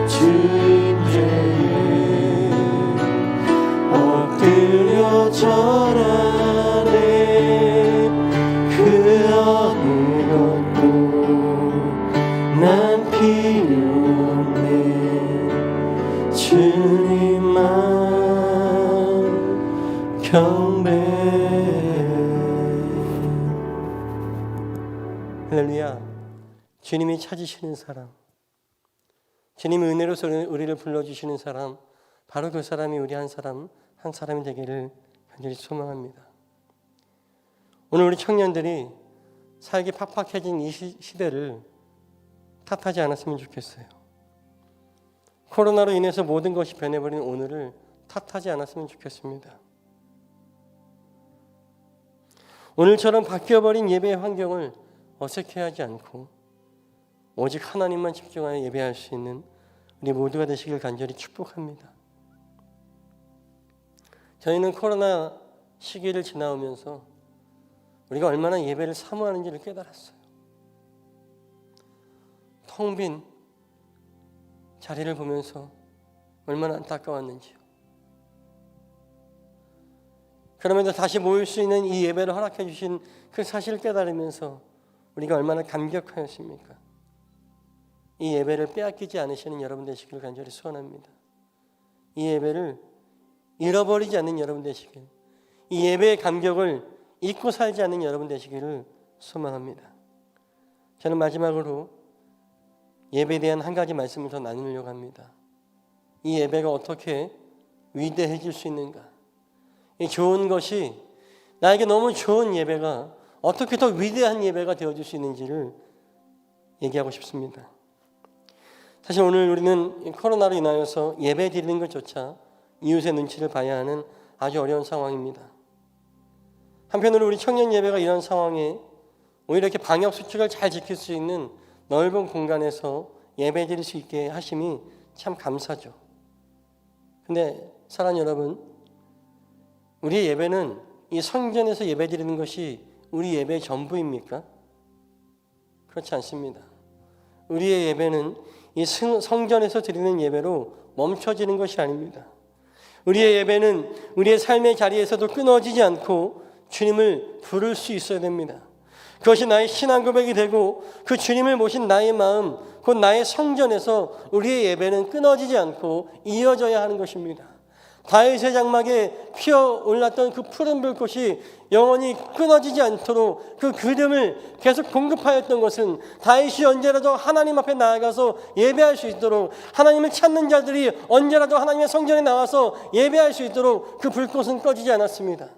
주임제에 엎드려 절하네. 그 어느 것도 난 필요 없네. 주님만 경배해. 할렐루야. 주님이 찾으시는 사람, 주님의 은혜로서 우리를 불러주시는 사람, 바로 그 사람이 우리 한 사람이 되기를 간절히 소망합니다. 오늘 우리 청년들이 살기 팍팍해진 이 시대를 탓하지 않았으면 좋겠어요. 코로나로 인해서 모든 것이 변해버린 오늘을 탓하지 않았으면 좋겠습니다. 오늘처럼 바뀌어버린 예배의 환경을 어색해하지 않고 오직 하나님만 집중하여 예배할 수 있는 우리 모두가 되시길 간절히 축복합니다. 저희는 코로나 시기를 지나오면서 우리가 얼마나 예배를 사모하는지를 깨달았어요. 텅 빈 자리를 보면서 얼마나 안타까웠는지요. 그럼에도 다시 모일 수 있는 이 예배를 허락해 주신 그 사실을 깨달으면서 우리가 얼마나 감격하였습니까? 이 예배를 빼앗기지 않으시는 여러분 되시길 간절히 소원합니다. 이 예배를 잃어버리지 않는 여러분 되시길, 이 예배의 감격을 잊고 살지 않는 여러분 되시기를 소망합니다. 저는 마지막으로 예배에 대한 한 가지 말씀을 더 나누려고 합니다. 이 예배가 어떻게 위대해질 수 있는가? 이 좋은 것이 나에게 너무 좋은 예배가 어떻게 더 위대한 예배가 되어줄 수 있는지를 얘기하고 싶습니다. 사실 오늘 우리는 코로나로 인하여서 예배 드리는 것조차 이웃의 눈치를 봐야 하는 아주 어려운 상황입니다. 한편으로 우리 청년 예배가 이런 상황에 오히려 이렇게 방역 수칙을 잘 지킬 수 있는 넓은 공간에서 예배 드릴 수 있게 하심이 참 감사죠. 근데 사랑하는 여러분, 우리의 예배는 이 성전에서 예배 드리는 것이 우리 예배의 전부입니까? 그렇지 않습니다. 우리의 예배는 이 성전에서 드리는 예배로 멈춰지는 것이 아닙니다. 우리의 예배는 우리의 삶의 자리에서도 끊어지지 않고 주님을 부를 수 있어야 됩니다. 그것이 나의 신앙 고백이 되고 그 주님을 모신 나의 마음, 곧 나의 성전에서 우리의 예배는 끊어지지 않고 이어져야 하는 것입니다. 다윗의 장막에 피어올랐던 그 푸른 불꽃이 영원히 끊어지지 않도록 그 기름을 계속 공급하였던 것은 다윗이 언제라도 하나님 앞에 나아가서 예배할 수 있도록, 하나님을 찾는 자들이 언제라도 하나님의 성전에 나와서 예배할 수 있도록 그 불꽃은 꺼지지 않았습니다.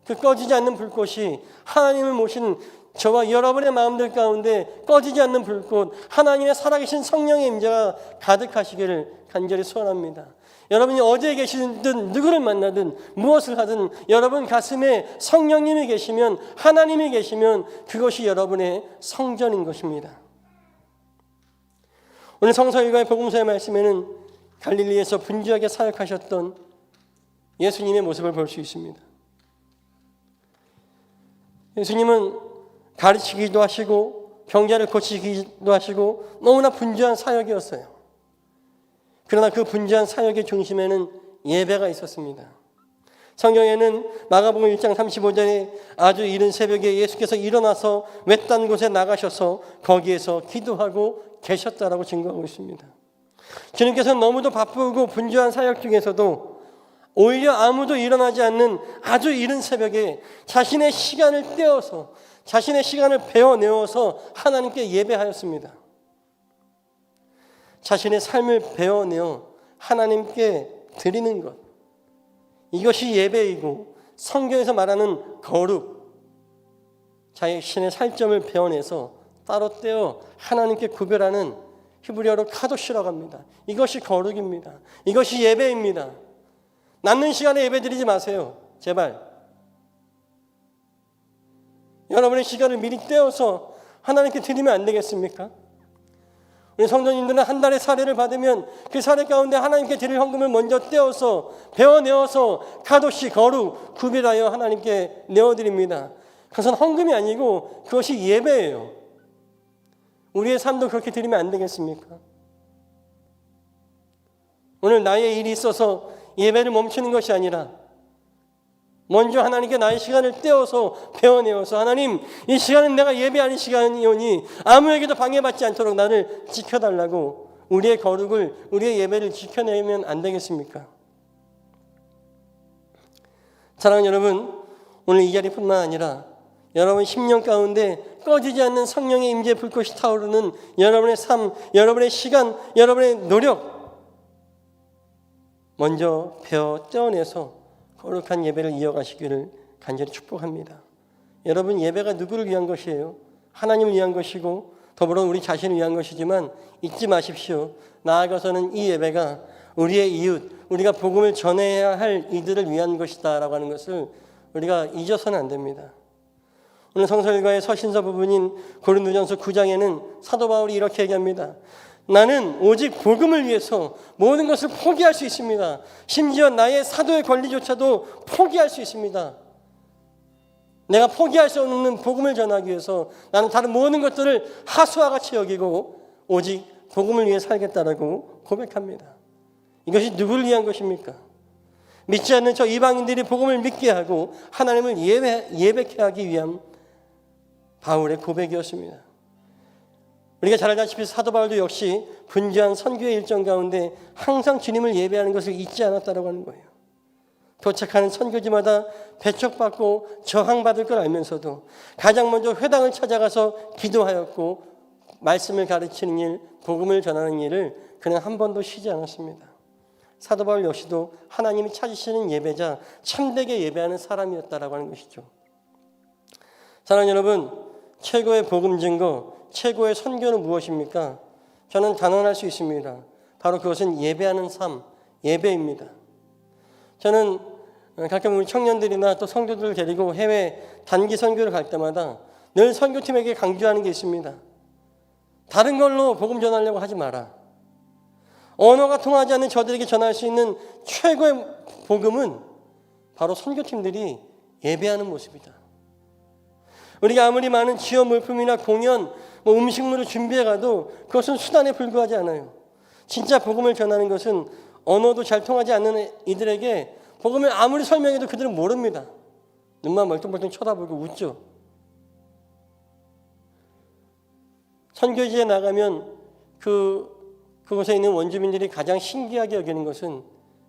그 꺼지지 않는 불꽃이 하나님을 모신 저와 여러분의 마음들 가운데 꺼지지 않는 불꽃, 하나님의 살아계신 성령의 임재가 가득하시기를 간절히 소원합니다. 여러분이 어디에 계시든 누구를 만나든 무엇을 하든 여러분 가슴에 성령님이 계시면, 하나님이 계시면 그것이 여러분의 성전인 것입니다. 오늘 성서일과의 복음서의 말씀에는 갈릴리에서 분주하게 사역하셨던 예수님의 모습을 볼 수 있습니다. 예수님은 가르치기도 하시고 병자를 고치기도 하시고 너무나 분주한 사역이었어요. 그러나 그 분주한 사역의 중심에는 예배가 있었습니다. 성경에는 마가복음 1장 35절에 아주 이른 새벽에 예수께서 일어나서 외딴 곳에 나가셔서 거기에서 기도하고 계셨다라고 증거하고 있습니다. 주님께서는 너무도 바쁘고 분주한 사역 중에서도 오히려 아무도 일어나지 않는 아주 이른 새벽에 자신의 시간을 떼어서, 자신의 시간을 베어내어서 하나님께 예배하였습니다. 자신의 삶을 베어내어 하나님께 드리는 것, 이것이 예배이고 성경에서 말하는 거룩, 자신의 살점을 베어내서 따로 떼어 하나님께 구별하는 히브리어로 카도시라고 합니다. 이것이 거룩입니다. 이것이 예배입니다. 남는 시간에 예배 드리지 마세요. 제발. 여러분의 시간을 미리 떼어서 하나님께 드리면 안 되겠습니까? 우리 성도님들은 한 달에 사례를 받으면 그 사례 가운데 하나님께 드릴 헌금을 먼저 떼어서 베어내어서 카도시 거룩 구별하여 하나님께 내어드립니다. 그것은 헌금이 아니고 그것이 예배예요. 우리의 삶도 그렇게 드리면 안 되겠습니까? 오늘 나의 일이 있어서 예배를 멈추는 것이 아니라 먼저 하나님께 나의 시간을 떼어서 베어내어서, 하나님, 이 시간은 내가 예배하는 시간이오니 아무에게도 방해받지 않도록 나를 지켜달라고 우리의 거룩을, 우리의 예배를 지켜내면 안 되겠습니까? 사랑하는 여러분, 오늘 이 자리뿐만 아니라 여러분 10년 가운데 꺼지지 않는 성령의 임재 불꽃이 타오르는 여러분의 삶, 여러분의 시간, 여러분의 노력 먼저 베어 떼어내서 거룩한 예배를 이어가시기를 간절히 축복합니다. 여러분, 예배가 누구를 위한 것이에요? 하나님을 위한 것이고 더불어 우리 자신을 위한 것이지만 잊지 마십시오. 나아가서는 이 예배가 우리의 이웃, 우리가 복음을 전해야 할 이들을 위한 것이다 라고 하는 것을 우리가 잊어서는 안 됩니다. 오늘 성서일과의 서신서 부분인 고린도전서 9장에는 사도 바울이 이렇게 얘기합니다. 나는 오직 복음을 위해서 모든 것을 포기할 수 있습니다. 심지어 나의 사도의 권리조차도 포기할 수 있습니다. 내가 포기할 수 없는 복음을 전하기 위해서 나는 다른 모든 것들을 하수와 같이 여기고 오직 복음을 위해 살겠다라고 고백합니다. 이것이 누구를 위한 것입니까? 믿지 않는 저 이방인들이 복음을 믿게 하고 하나님을 예배케 하기 위한 바울의 고백이었습니다. 우리가 잘 알다시피 사도 바울도 역시 분주한 선교의 일정 가운데 항상 주님을 예배하는 것을 잊지 않았다고 하는 거예요. 도착하는 선교지마다 배척받고 저항받을 걸 알면서도 가장 먼저 회당을 찾아가서 기도하였고 말씀을 가르치는 일, 복음을 전하는 일을 그는 한 번도 쉬지 않았습니다. 사도 바울 역시도 하나님이 찾으시는 예배자, 참되게 예배하는 사람이었다라고 하는 것이죠. 사랑하는 여러분, 최고의 복음 증거, 최고의 선교는 무엇입니까? 저는 단언할 수 있습니다. 바로 그것은 예배하는 삶, 예배입니다. 저는 가끔 우리 청년들이나 또 성도들을 데리고 해외 단기 선교를 갈 때마다 늘 선교팀에게 강조하는 게 있습니다. 다른 걸로 복음 전하려고 하지 마라. 언어가 통하지 않는 저들에게 전할 수 있는 최고의 복음은 바로 선교팀들이 예배하는 모습이다. 우리가 아무리 많은 지원 물품이나 공연, 음식물을 준비해 가도 그것은 수단에 불과하지 않아요. 진짜 복음을 전하는 것은 언어도 잘 통하지 않는 이들에게 복음을 아무리 설명해도 그들은 모릅니다. 눈만 멀뚱멀뚱 쳐다보고 웃죠. 선교지에 나가면 그곳에 있는 원주민들이 가장 신기하게 여기는 것은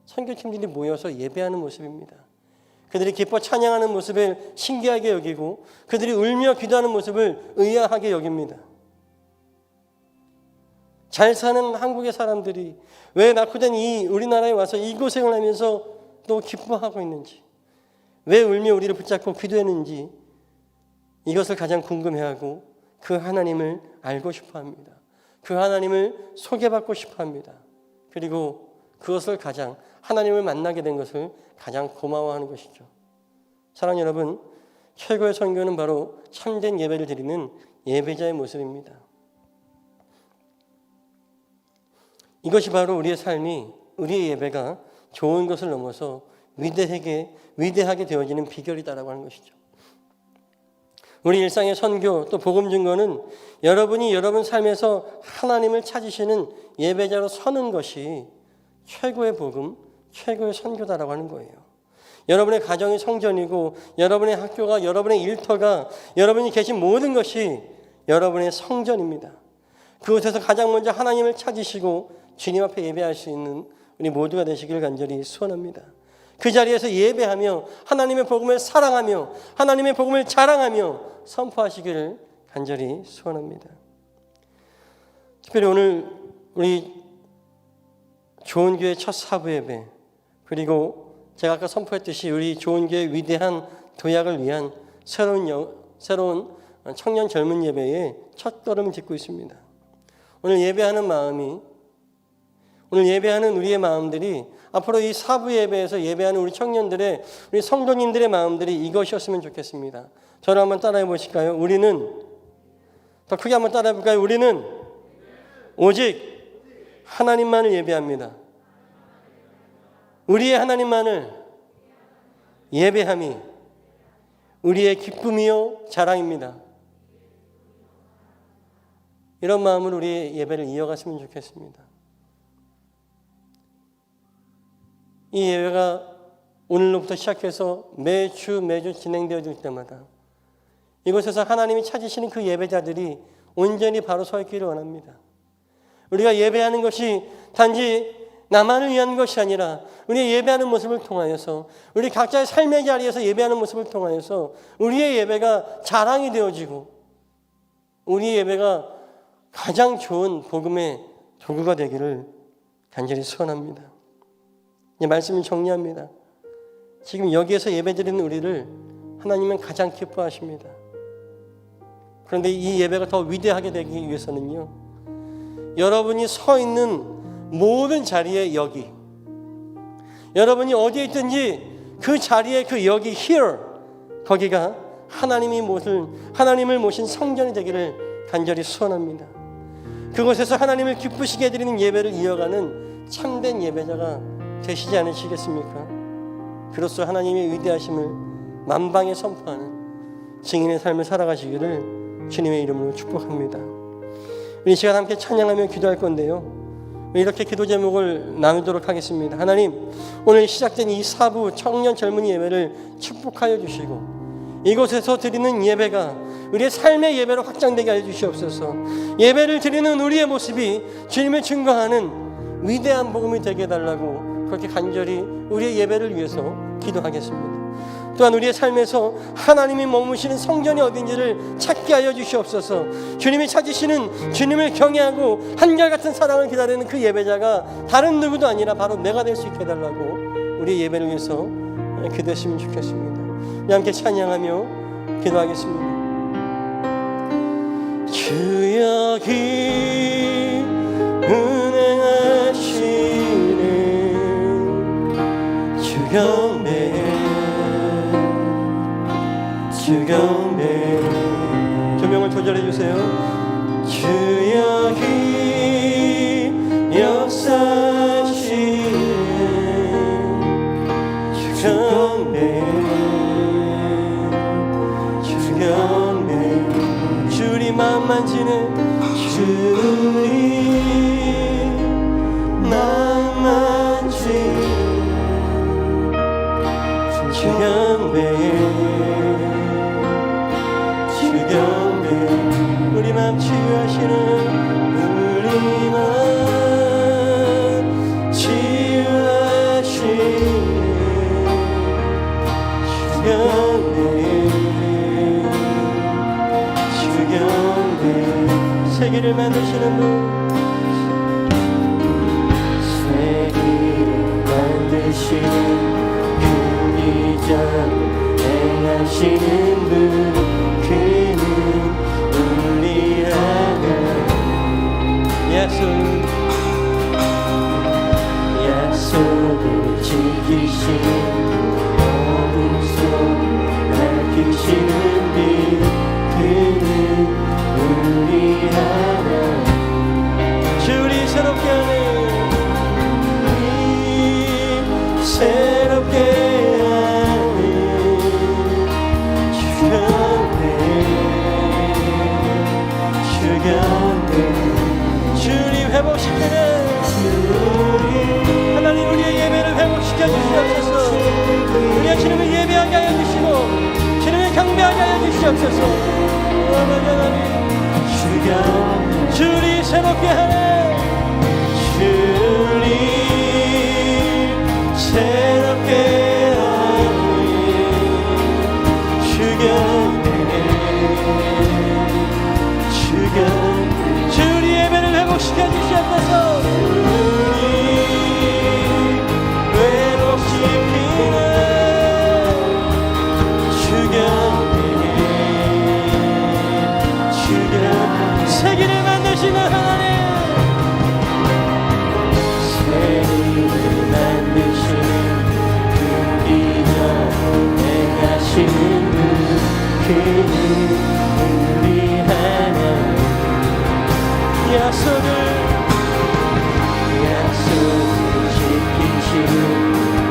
선교팀들이 모여서 예배하는 모습입니다. 그들이 기뻐 찬양하는 모습을 신기하게 여기고 그들이 울며 기도하는 모습을 의아하게 여깁니다. 잘 사는 한국의 사람들이 왜 낙후된 이 우리나라에 와서 이 고생을 하면서 또 기뻐하고 있는지, 왜 울며 우리를 붙잡고 기도했는지 이것을 가장 궁금해하고 그 하나님을 알고 싶어합니다. 그 하나님을 소개받고 싶어합니다. 그리고 그것을 가장 하나님을 만나게 된 것을 가장 고마워하는 것이죠. 사랑하는 여러분, 최고의 선교는 바로 참된 예배를 드리는 예배자의 모습입니다. 이것이 바로 우리의 삶이, 우리의 예배가 좋은 것을 넘어서 위대하게 되어지는 비결이다라고 하는 것이죠. 우리 일상의 선교 또 복음 증거는 여러분이 여러분 삶에서 하나님을 찾으시는 예배자로 서는 것이 최고의 복음, 최고의 선교다라고 하는 거예요. 여러분의 가정이 성전이고 여러분의 학교가, 여러분의 일터가, 여러분이 계신 모든 것이 여러분의 성전입니다. 그곳에서 가장 먼저 하나님을 찾으시고 주님 앞에 예배할 수 있는 우리 모두가 되시길 간절히 소원합니다. 그 자리에서 예배하며 하나님의 복음을 사랑하며 하나님의 복음을 자랑하며 선포하시기를 간절히 소원합니다. 특별히 오늘 우리 좋은 교회 첫 사부 예배, 그리고 제가 아까 선포했듯이 우리 좋은 교회 위대한 도약을 위한 새로운 청년 젊은 예배의 첫 걸음을 딛고 있습니다. 오늘 예배하는 마음이, 오늘 예배하는 우리의 마음들이 앞으로 이 사부 예배에서 예배하는 우리 청년들의, 우리 성도님들의 마음들이 이것이었으면 좋겠습니다. 저를 한번 따라해 보실까요? 우리는, 더 크게 한번 따라해 볼까요? 우리는 오직 하나님만을 예배합니다. 우리의 하나님만을 예배함이 우리의 기쁨이요 자랑입니다. 이런 마음으로 우리의 예배를 이어갔으면 좋겠습니다. 이 예배가 오늘로부터 시작해서 매주 진행되어질 때마다 이곳에서 하나님이 찾으시는 그 예배자들이 온전히 바로 서 있기를 원합니다. 우리가 예배하는 것이 단지 나만을 위한 것이 아니라 우리의 예배하는 모습을 통하여서, 우리 각자의 삶의 자리에서 예배하는 모습을 통하여서 우리의 예배가 자랑이 되어지고 우리 예배가 가장 좋은 복음의 도구가 되기를 간절히 소원합니다. 이 말씀을 정리합니다. 지금 여기에서 예배드리는 우리를 하나님은 가장 기뻐하십니다. 그런데 이 예배가 더 위대하게 되기 위해서는요, 여러분이 서 있는 모든 자리에 여기, 여러분이 어디에 있든지 그 자리에 그 여기 here, 거기가 하나님을 모신 성전이 되기를 간절히 소원합니다. 그곳에서 하나님을 기쁘시게 해드리는 예배를 이어가는 참된 예배자가 되시지 않으시겠습니까? 그로써 하나님의 위대하심을 만방에 선포하는 증인의 삶을 살아가시기를 주님의 이름으로 축복합니다. 우리 이 시간 함께 찬양하며 기도할 건데요, 이렇게 기도 제목을 나누도록 하겠습니다. 하나님, 오늘 시작된 이 사부 청년 젊은이 예배를 축복하여 주시고 이곳에서 드리는 예배가 우리의 삶의 예배로 확장되게 하여 주시옵소서. 예배를 드리는 우리의 모습이 주님을 증거하는 위대한 복음이 되게 해달라고 그렇게 간절히 우리의 예배를 위해서 기도하겠습니다. 또한 우리의 삶에서 하나님이 머무시는 성전이 어딘지를 찾게 하여 주시옵소서. 주님이 찾으시는, 주님을 경외하고 한결같은 사랑을 기다리는 그 예배자가 다른 누구도 아니라 바로 내가 될 수 있게 해달라고 우리의 예배를 위해서 기도했으면 좋겠습니다. 우리 함께 찬양하며 기도하겠습니다. 주 여기 은행하시는 주 경배, 주 경배. 조명을 조절해 주세요. 주 여기 역사하시는 주 경배, 주 경배. 주리 마음 만지는, 주리 마음 만지는 주 경배, 우리 마음 치유하시는, 우리 마음 치유하시는 주경배, 세계를 만드시는 분, 세계를 만드시는 긍휼자 행하시는 분, 그는 우리 약속을 지키시는, 어둠 속 밝히시는 빛, 그는 우리 하나님. 주리 새롭게 하네, 새롭게 하네 주경배, 주경배. 주님 회복시키네, 하나님 우리의 예배를 회복시켜 주시옵소서. 우리가 주님을 예배하게 하여 주시고 주님을 경배하게 하여 주시옵소서. 주리 새롭게 하네, 주리 새롭게 하네 주경배, 주경배. 주리 예배를 회복시켜 주시옵소서. 세계를 만드시는 하나님, 세계를 만드시는 긍휼자 행하시는 그는 우리 하나님. 약속을 지키시는,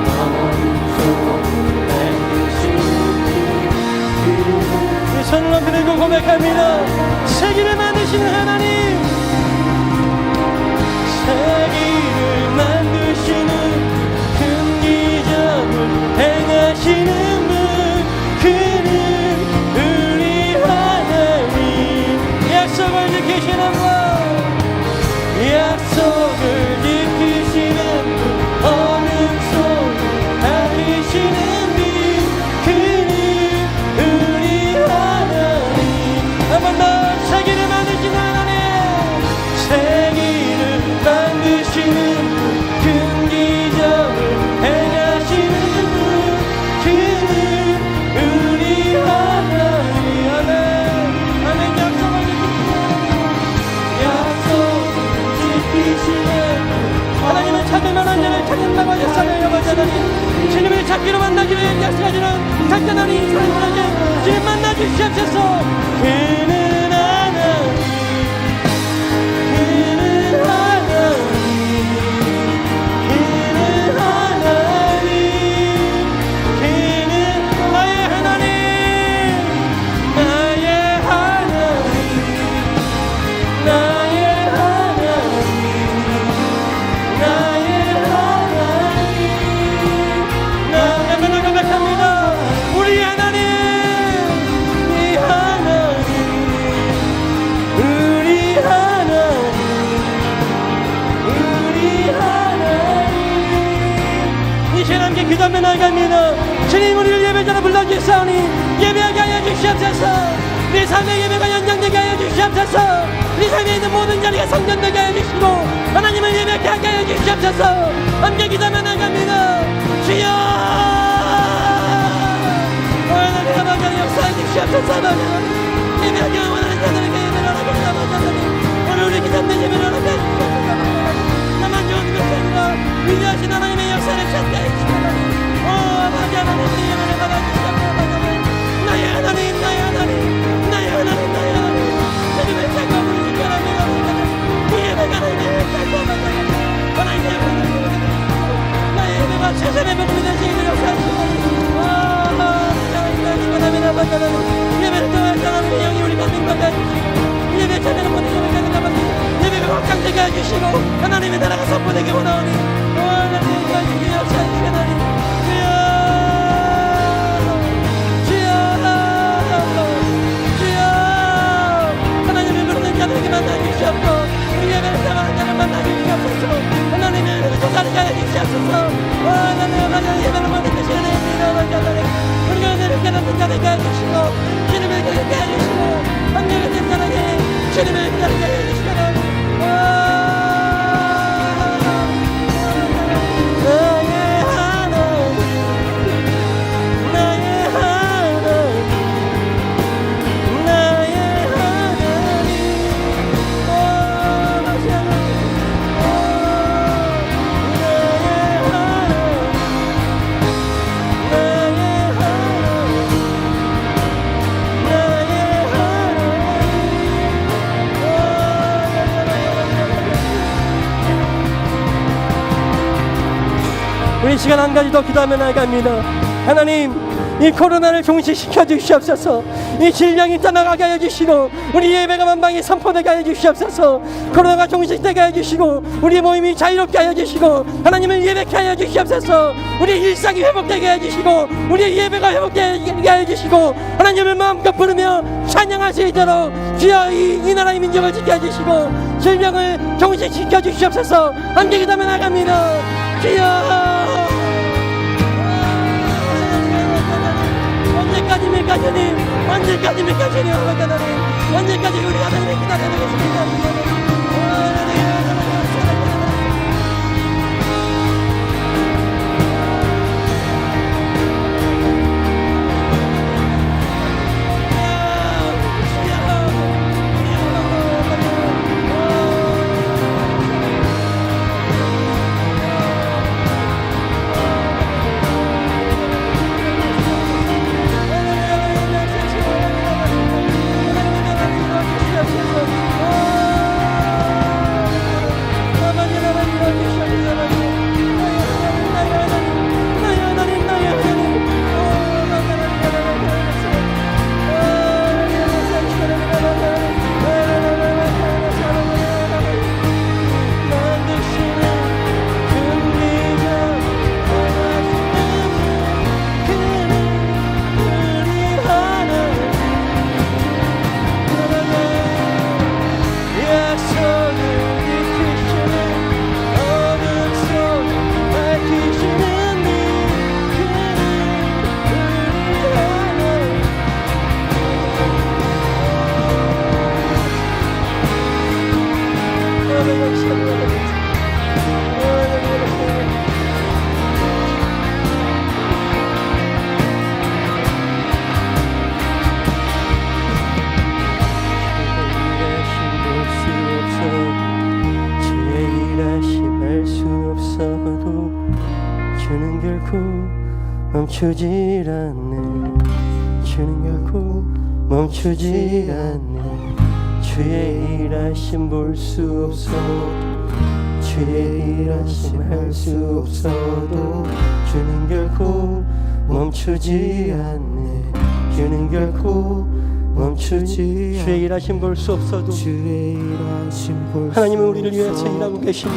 어둠 만드시는 그 손을 높이 들고 고백합니다. 세계를 만드시는 하나님, 세계를 만드시는 긍휼적을 행하시는 분, 그는 우리 하나님. 약속을 지키시는 분, 약속을 지키시는 분, 어둠 속을 밝히시는 빛, 그는 우리 하나님. 한 번 더 세계를 찾기로 만나기를 약속하시는 간단하니 사람들에게 주님 만나 주시옵소서. 그는 하나님, 그는 하나님, 그는 하나님, 그는 나의 하나님, 나의 하나님, 나의 하나님, 나의 하나님. 나의 고백합니다. 우리 하나님, 이 하나님, 우리 하나님, 우리 하나님. 이 시간 함께 기도하며 나아갑니다. 주님, 우리를 예배자로 불러주시오니 예배하게 하여 주시옵소서. 우리 삶의 예배가 연장되게 하여 주시옵소서. 우리 삶에 있는 모든 자리가 성전되게 하여 주시고 하나님을 예배하게 하여 주시옵소서. 함께 기도하며 나아갑니다. 주여, 하나님 아버지 역사해 주시옵소서. 예배하게 원하는 자들에게 예배를 하랍니다. 오늘 우리 기도하며 예배를 하게 해주시옵소서. 나만 좋은 것이 아니라 위대하신 하나님의 역사를 찾게 해주시옵소서. 오 아버지, 하나님의 예배를 받아주시옵소서. 나의 하나님, 나의 하나님, 나의 하나님, 나의 하나님, 주님을 찾고 부르짖게 합니다. 이 예배가 하나님의 찾고 하나님의 예배를 나의 예배가 최선의 복음이 되시기를 역사하시옵소서. 예배를 통해서 하나님의 영이 우리 가운데 임하게 해주시고 예배 참여는 모든 예배가 나갑니다. 예배가 확장되게 해주시고 하나님의 나라가 선포되게 원하오니 하나님의 영이 역사하시게 하나님. 주여, 주여, 하나님을 부르는 자들에게 만나주시옵고 우리 예배를 사랑하는 자를 만나주시옵소서. 하나님의 은혜를 조사하게 해주시옵소서. 하나님의 예배를 받는 시간에 우리가 은혜를 깨닫는 자들에게 해주시고 주님을 기다리게 해주시고 한결같은 된 자에게 주님을 기다리게 해주시고 나의 하나님, 나의 하나님, 나의 하나님, 다시 하나님, 나의 하나님, 나의 하나님, 나의 하나님. 우리 시간 한 가지 더 기도하며 나아갑니다. 하나님, 이 코로나를 종식시켜 주시옵소서. 이 질병이 떠나가게 하여 주시고 우리 예배가 만방에 선포되게 하여 주시옵소서. 코로나가 종식되게 하여 주시고 우리 모임이 자유롭게 하여 주시고 하나님을 예배케 하여 주시옵소서. 우리 일상이 회복되게 하여 주시고 우리 예배가 회복되게 하여 주시고 하나님을 마음껏 부르며 찬양할 수 있도록 주여 이 나라의 민족을 지켜주시고 질병을 종식시켜 주시옵소서. 함께 기도하며 나갑니다. 주여, 언제까지입니까 주님? 언제까지입니까 주님? 언제까지 우리 하나님을 기다려내겠습니까? 멈추질 않네. 주는 결코 멈추질 않네. 주의 일하심 볼 수 없어도, 주의 일하심 할 수 없어도 주는 결코 멈추지 않네. 주는 결코 멈추지 주의 일하심 볼 수 없어도 하나님은 우리를 위해서 일하고 계시니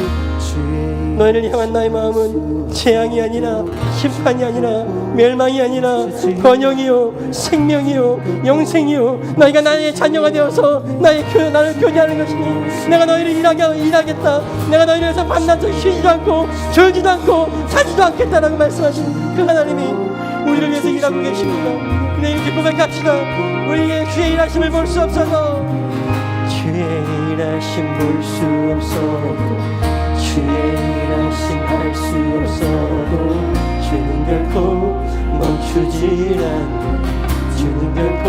너희를 향한 나의 마음은 재앙이 아니라 심판이 아니라 멸망이 아니라 번영이요 생명이요 영생이요 너희가 나의 자녀가 되어서 나를 교제하는 것이니 내가 너희를 일하겠다. 내가 너희를 위해서 밤낮을 쉬지도 않고 졸지도 않고 자지도 않겠다라고 말씀하신 그 하나님이 우리를 위해서 일하고 계십니다. 근데 이렇게 고백합시다. 우리의 주의 일하심을 볼 수 없어서, 주의 일하심 볼 수 없어도, 주의 일하심 할 수 없어도 주는 결코 멈추지 않네. 주는 결코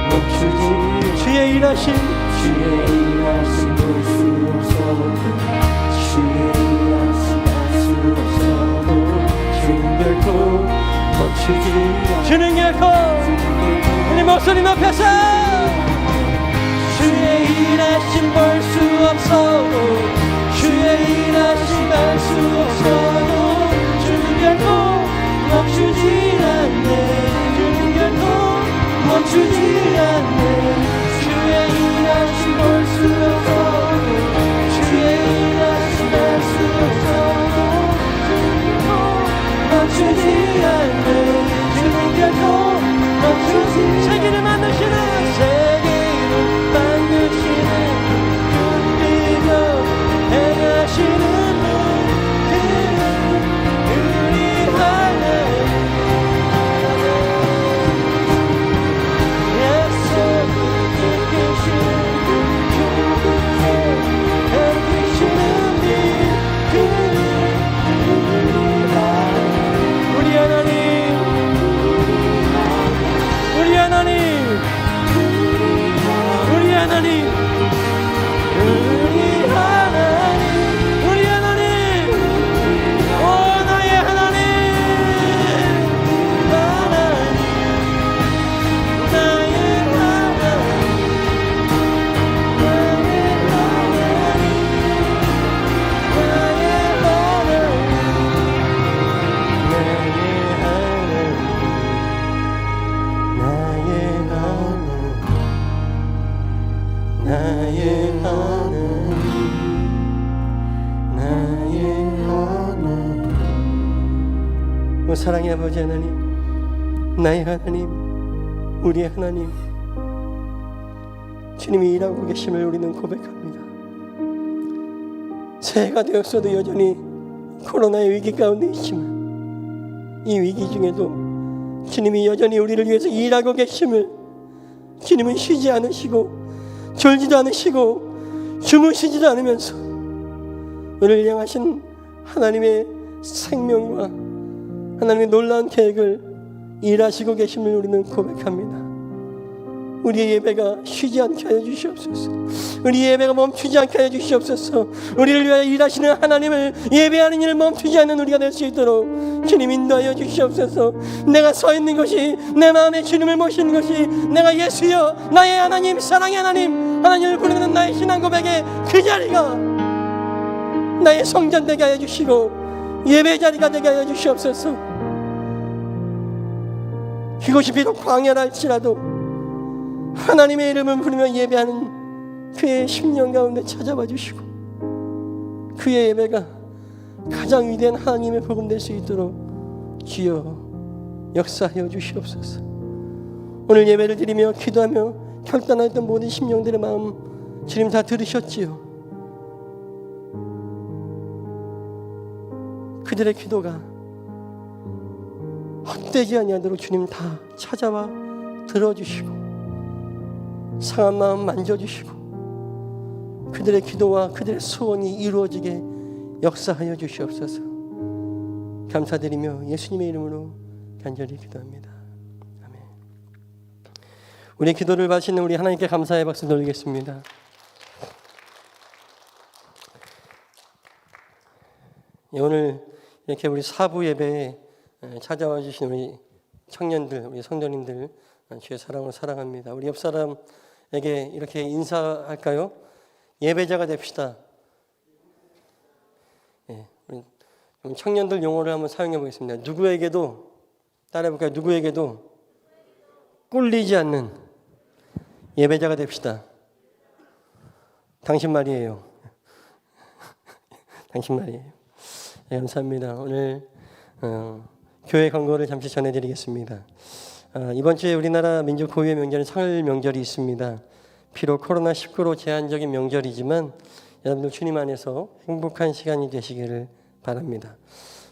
멈추지. 주의 일하심 볼 수 없어도, 주의 일하심 할 수 없어도 주는 결코 멈추지. 주는 결코 우리 목소리 높여서 주의 일하심 볼 수 없어도, 주의 일하심 할 수 없어도 주는 결코 멈추지 않네. 주는 결코 멈추지 않네. 주의 일하심 볼 수 없어도, 주의 일하심 할 수 없어도 주는 결코 멈추지 않네. 주는 결코 멈추지. 세계를 만드시는, 세계를 만드시는 눈빛으로 행하시는 분, 그는 우리 하나님. 약속을 지키시는 주님께 행하시는 분, 그는 우리 하나님. 우리 하나님, 우리 하나님, 우리 하나님, 우리 하나님, 우리 하나님, 오 나의 하나님, 하나님, 나의 하나님, 나의 하나님, 나의 하나님, 나의 하나님. 오 사랑의 아버지 하나님, 나의 하나님, 우리의 하나님, 주님이 일하고 계심을 우리는 고백합니다. 새해가 되었어도 여전히 코로나의 위기 가운데 있지만 이 위기 중에도 주님이 여전히 우리를 위해서 일하고 계심을, 주님은 쉬지 않으시고 졸지도 않으시고 주무시지도 않으면서 우리를 향하신 하나님의 생명과 하나님의 놀라운 계획을 일하시고 계심을 우리는 고백합니다. 우리의 예배가 쉬지 않게 하여 주시옵소서. 우리의 예배가 멈추지 않게 하여 주시옵소서. 우리를 위하여 일하시는 하나님을 예배하는 일을 멈추지 않는 우리가 될 수 있도록 주님 인도하여 주시옵소서. 내가 서 있는 것이 내 마음에 주님을 모시는 것이 내가 예수여 나의 하나님, 사랑의 하나님, 하나님을 부르는 나의 신앙 고백의 그 자리가 나의 성전 되게 하여 주시고 예배 자리가 되게 하여 주시옵소서. 그것이 비록 광야랄지라도 하나님의 이름을 부르며 예배하는 그의 심령 가운데 찾아와 주시고 그의 예배가 가장 위대한 하나님의 복음 될 수 있도록 주여 역사하여 주시옵소서. 오늘 예배를 드리며 기도하며 결단하였던 모든 심령들의 마음 주님 다 들으셨지요. 그들의 기도가 헛되지 아니하도록 주님 다 찾아와 들어주시고 상한 마음 만져주시고 그들의 기도와 그들의 소원이 이루어지게 역사하여 주시옵소서. 감사드리며 예수님의 이름으로 간절히 기도합니다. 아멘. 우리 기도를 받으시는 우리 하나님께 감사의 박수 돌리겠습니다. 오늘 이렇게 우리 사부 예배에 찾아와 주신 우리 청년들, 우리 성도님들 주의 사랑으로 사랑합니다. 우리 옆 사람에게 이렇게 인사할까요? 예배자가 됩시다. 우리 청년들 용어를 한번 사용해 보겠습니다. 누구에게도 따라해볼까요? 누구에게도 꿀리지 않는 예배자가 됩시다. 당신 말이에요. 당신 말이에요. 네, 감사합니다. 오늘 교회 광고를 잠시 전해드리겠습니다. 이번 주에 우리나라 민족 고유의 명절은 설 명절이 있습니다. 비록 코로나19로 제한적인 명절이지만 여러분들 주님 안에서 행복한 시간이 되시기를 바랍니다.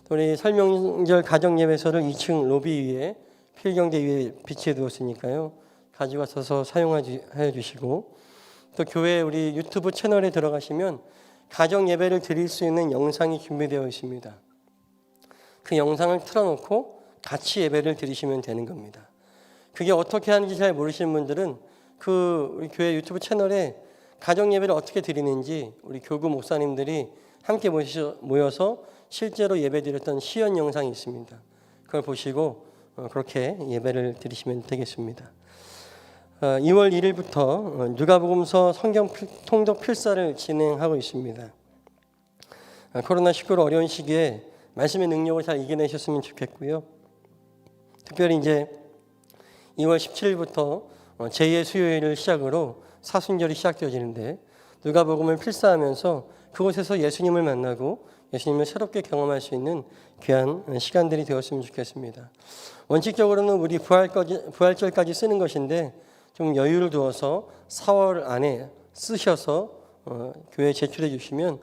우리 설 명절 가정 예배소를 2층 로비 위에 필경대 위에 비치해 두었으니까요. 가지고 와서 사용하여 주시고 또 교회 우리 유튜브 채널에 들어가시면 가정 예배를 드릴 수 있는 영상이 준비되어 있습니다. 그 영상을 틀어놓고 같이 예배를 드리시면 되는 겁니다. 그게 어떻게 하는지 잘 모르시는 분들은 그 우리 교회 유튜브 채널에 가정 예배를 어떻게 드리는지 우리 교구 목사님들이 함께 모여서 실제로 예배 드렸던 시연 영상이 있습니다. 그걸 보시고 그렇게 예배를 드리시면 되겠습니다. 2월 1일부터 누가복음서 성경 통독 필사를 진행하고 있습니다. 코로나19로 어려운 시기에 말씀의 능력을 잘 이겨내셨으면 좋겠고요. 특별히 이제 2월 17일부터 제2의 수요일을 시작으로 사순절이 시작되어지는데 누가복음을 필사하면서 그곳에서 예수님을 만나고 예수님을 새롭게 경험할 수 있는 귀한 시간들이 되었으면 좋겠습니다. 원칙적으로는 우리 부활절까지 쓰는 것인데 좀 여유를 두어서 4월 안에 쓰셔서 교회에 제출해 주시면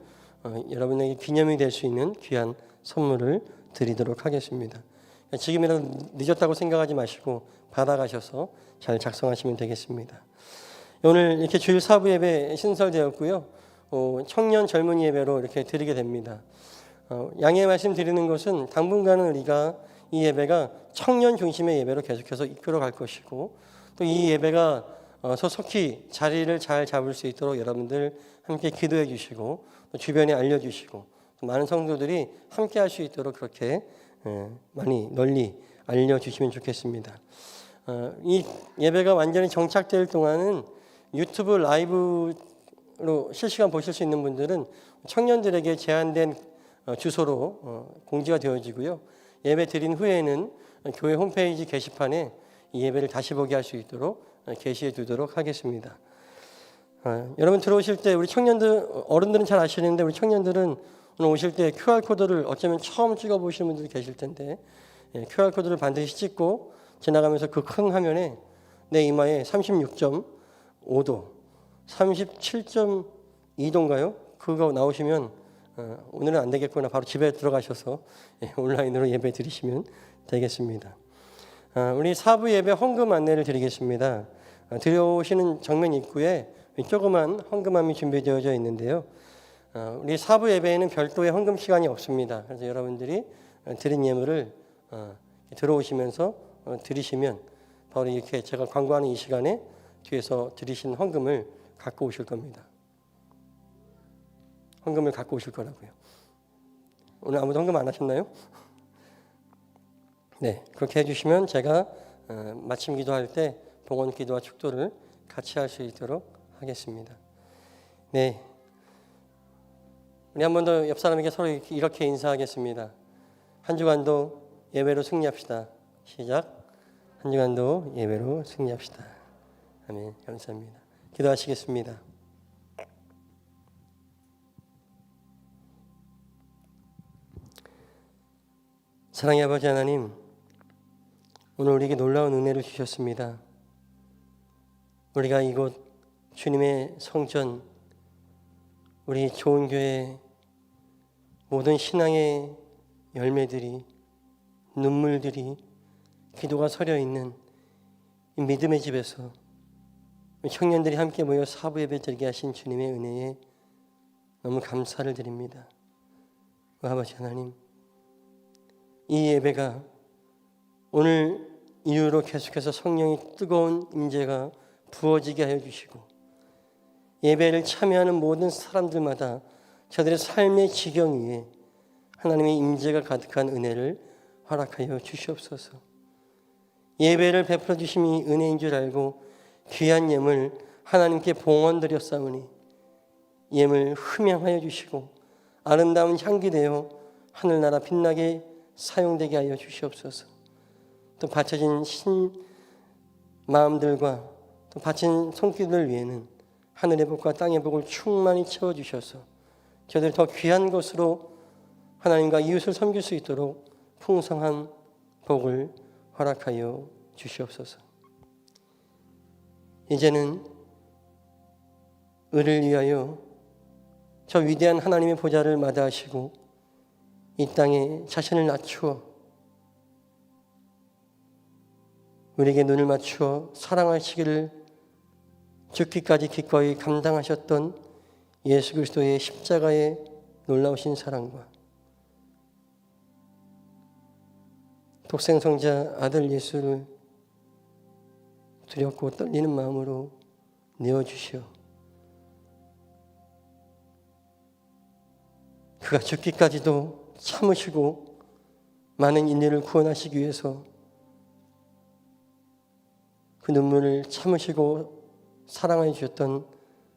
여러분에게 기념이 될 수 있는 귀한 선물을 드리도록 하겠습니다. 지금이라도 늦었다고 생각하지 마시고 받아가셔서 잘 작성하시면 되겠습니다. 오늘 이렇게 주일 사부 예배 신설되었고요. 청년 젊은이 예배로 이렇게 드리게 됩니다. 양해 말씀 드리는 것은 당분간은 우리가 이 예배가 청년 중심의 예배로 계속해서 이끌어 갈 것이고 또 이 예배가 소속히 자리를 잘 잡을 수 있도록 여러분들 함께 기도해 주시고 또 주변에 알려주시고 또 많은 성도들이 함께 할 수 있도록 그렇게 많이 널리 알려주시면 좋겠습니다. 이 예배가 완전히 정착될 동안은 유튜브 라이브로 실시간 보실 수 있는 분들은 청년들에게 제한된 주소로 공지가 되어지고요. 예배 드린 후에는 교회 홈페이지 게시판에 이 예배를 다시 보게 할 수 있도록 게시해 두도록 하겠습니다. 여러분 들어오실 때 우리 청년들, 어른들은 잘 아시는데 우리 청년들은 오늘 오실 때 QR코드를 어쩌면 처음 찍어 보시는 분들이 계실 텐데 QR코드를 반드시 찍고 지나가면서 그 큰 화면에 내 이마에 36.5도, 37.2도인가요? 그거 나오시면 오늘은 안 되겠구나. 바로 집에 들어가셔서 온라인으로 예배 드리시면 되겠습니다. 우리 사부 예배 헌금 안내를 드리겠습니다. 들어오시는 정면 입구에 조그만 헌금함이 준비되어져 있는데요. 우리 사부 예배에는 별도의 헌금 시간이 없습니다. 그래서 여러분들이 드린 예물을 들어오시면서 드리시면 바로 이렇게 제가 광고하는 이 시간에 뒤에서 드리신 헌금을 갖고 오실 겁니다. 헌금을 갖고 오실 거라고요. 오늘 아무도 헌금 안 하셨나요? 네, 그렇게 해주시면 제가 마침 기도할 때 봉헌 기도와 축도를 같이 할 수 있도록 하겠습니다. 네, 우리 한 번 더 옆 사람에게 서로 이렇게 인사하겠습니다. 한 주간도 예배로 승리합시다. 시작. 한 주간도 예배로 승리합시다. 아멘. 감사합니다. 기도하시겠습니다. 사랑의 아버지 하나님, 오늘 우리에게 놀라운 은혜를 주셨습니다. 우리가 이곳 주님의 성전, 우리 좋은 교회 모든 신앙의 열매들이, 눈물들이, 기도가 서려 있는 이 믿음의 집에서 청년들이 함께 모여 사부 예배 드리게 하신 주님의 은혜에 너무 감사를 드립니다. 아버지 하나님, 이 예배가 오늘 이후로 계속해서 성령의 뜨거운 임재가 부어지게 하여 주시고 예배를 참여하는 모든 사람들마다 저들의 삶의 지경 위에 하나님의 임재가 가득한 은혜를 허락하여 주시옵소서. 예배를 베풀어 주심이 은혜인 줄 알고 귀한 예물 하나님께 봉헌드렸사오니 예물 흠양하여 주시고 아름다운 향기 되어 하늘나라 빛나게 사용되게 하여 주시옵소서. 또 바쳐진 신 마음들과 또 바친 손길들 위에는 하늘의 복과 땅의 복을 충만히 채워주셔서 저들이 더 귀한 것으로 하나님과 이웃을 섬길 수 있도록 풍성한 복을 허락하여 주시옵소서. 이제는 을을 위하여 저 위대한 하나님의 보좌를 마다하시고 이 땅에 자신을 낮추어 우리에게 눈을 맞추어 사랑하시기를 죽기까지 기꺼이 감당하셨던 예수 그리스도의 십자가의 놀라우신 사랑과 독생성자 아들 예수를 두렵고 떨리는 마음으로 내어주시어 그가 죽기까지도 참으시고 많은 인류를 구원하시기 위해서 그 눈물을 참으시고 사랑해 주셨던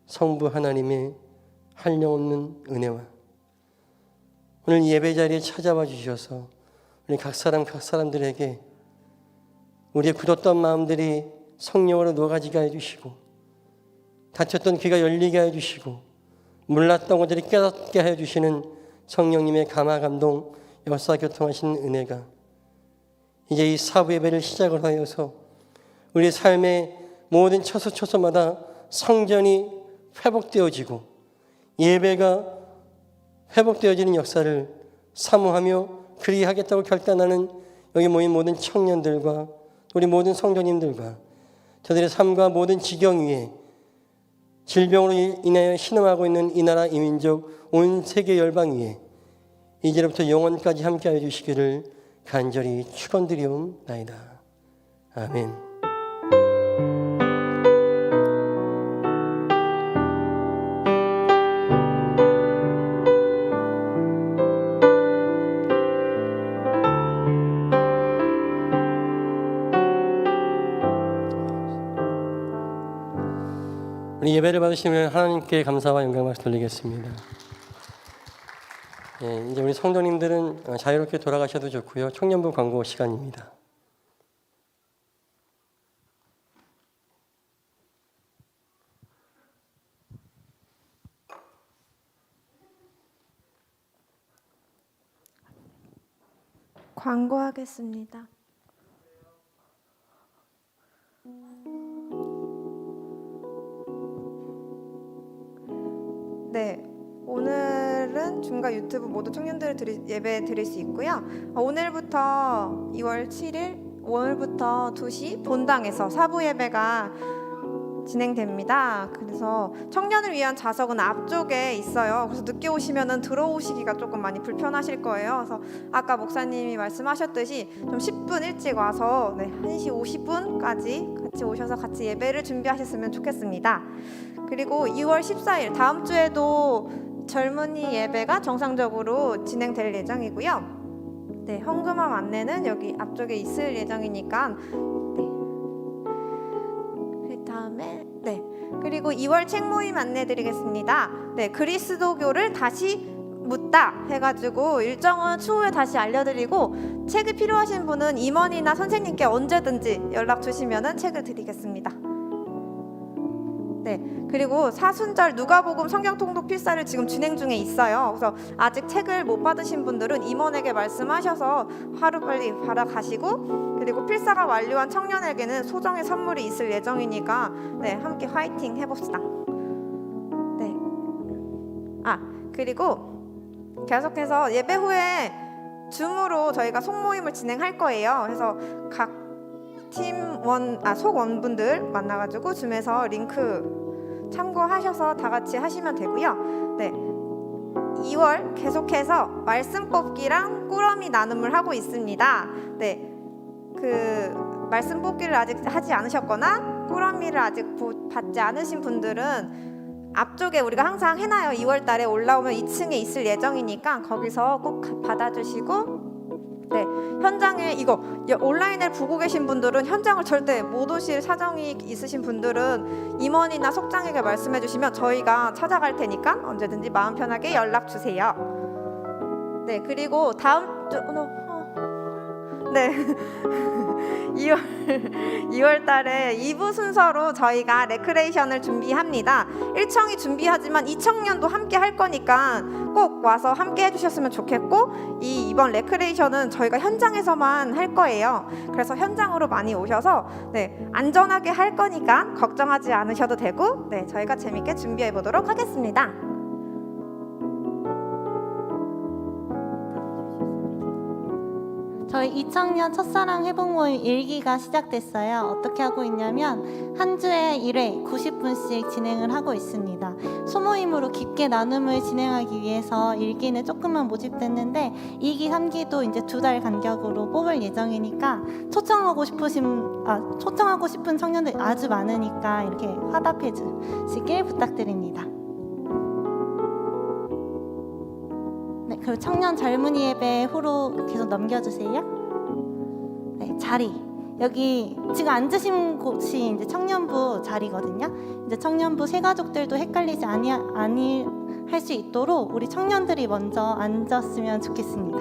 성부 하나님의 한량없는 은혜와 오늘 예배 자리에 찾아와 주셔서 우리 각 사람들에게 우리의 굳었던 마음들이 성령으로 녹아지게 해주시고 닫혔던 귀가 열리게 해주시고 몰랐던 것들이 깨닫게 해주시는 성령님의 감화 감동 역사 교통하신 은혜가 이제 이 사부 예배를 시작을 하여서 우리 삶의 모든 처소처소마다 성전이 회복되어지고 예배가 회복되어지는 역사를 사모하며 그리하겠다고 결단하는 여기 모인 모든 청년들과 우리 모든 성도님들과 저들의 삶과 모든 지경 위에 질병으로 인하여 신음하고 있는 이 나라 이민족 온 세계 열방 위에 이제부터 영원까지 함께하여 주시기를 간절히 축원드리옵나이다. 아멘. 우리 예배를 받으시면 하나님께 감사와 영광 말씀 돌리겠습니다. 예, 이제 우리 성도님들은 자유롭게 돌아가셔도 좋고요. 청년부 광고 시간입니다. 광고하겠습니다. 네, 오늘은 줌과 유튜브 모두 청년들 예배 드릴 수 있고요. 오늘부터 2월 7일 오늘부터 2시 본당에서 사부 예배가 진행됩니다. 그래서 청년을 위한 좌석은 앞쪽에 있어요. 그래서 늦게 오시면은 들어오시기가 조금 많이 불편하실 거예요. 그래서 아까 목사님이 말씀하셨듯이 좀 10분 일찍 와서 1시 50분까지 같이 오셔서 같이 예배를 준비하셨으면 좋겠습니다. 그리고 2월 14일 다음 주에도 젊은이 예배가 정상적으로 진행될 예정이고요. 네, 헌금함 안내는 여기 앞쪽에 있을 예정이니까 그리고 2월 책 모임 안내드리겠습니다. 네, 그리스도교를 다시 묻다 해가지고 일정은 추후에 다시 알려드리고 책이 필요하신 분은 임원이나 선생님께 언제든지 연락 주시면은 책을 드리겠습니다. 네, 그리고 사순절 누가복음 성경 통독 필사를 지금 진행 중에 있어요. 그래서 아직 책을 못 받으신 분들은 임원에게 말씀하셔서 하루빨리 받아가시고, 그리고 필사가 완료한 청년에게는 소정의 선물이 있을 예정이니까 네, 함께 화이팅 해봅시다. 네. 그리고 계속해서 예배 후에 줌으로 저희가 속모임을 진행할 거예요. 그래서 각 속원분들 만나가지고 줌에서 링크 참고하셔서 다 같이 하시면 되고요. 네, 2월 계속해서 말씀 뽑기랑 꾸러미 나눔을 하고 있습니다. 네, 그 말씀 뽑기를 아직 하지 않으셨거나 꾸러미를 아직 받지 않으신 분들은 앞쪽에 우리가 항상 해놔요. 2월 달에 올라오면 2층에 있을 예정이니까 거기서 꼭 받아주시고 네, 현장에 이거 온라인을 보고 계신 분들은 현장을 절대 못 오실 사정이 있으신 분들은 임원이나 속장에게 말씀해 주시면 저희가 찾아갈 테니까 언제든지 마음 편하게 연락 주세요. 네, 그리고 다음 주 네. 2월 달에 2부 순서로 저희가 레크레이션을 준비합니다. 1청이 준비하지만 2청년도 함께 할 거니까 꼭 와서 함께 해주셨으면 좋겠고, 이번 레크레이션은 저희가 현장에서만 할 거예요. 그래서 현장으로 많이 오셔서 네, 안전하게 할 거니까 걱정하지 않으셔도 되고, 네, 저희가 재밌게 준비해 보도록 하겠습니다. 저희 2청년 첫사랑 회복 모임 1기가 시작됐어요. 어떻게 하고 있냐면 한 주에 1회 90분씩 진행을 하고 있습니다. 소모임으로 깊게 나눔을 진행하기 위해서 1기는 조금만 모집됐는데 2기, 3기도 이제 2달 간격으로 뽑을 예정이니까 초청하고 싶은 청년들 아주 많으니까 이렇게 화답해 주시길 부탁드립니다. 네, 그리고 청년 젊은이 예배 후로 계속 넘겨주세요. 네, 자리. 여기 지금 앉으신 곳이 이제 청년부 자리거든요. 이제 청년부 새 가족들도 헷갈리지 할 수 있도록 우리 청년들이 먼저 앉았으면 좋겠습니다.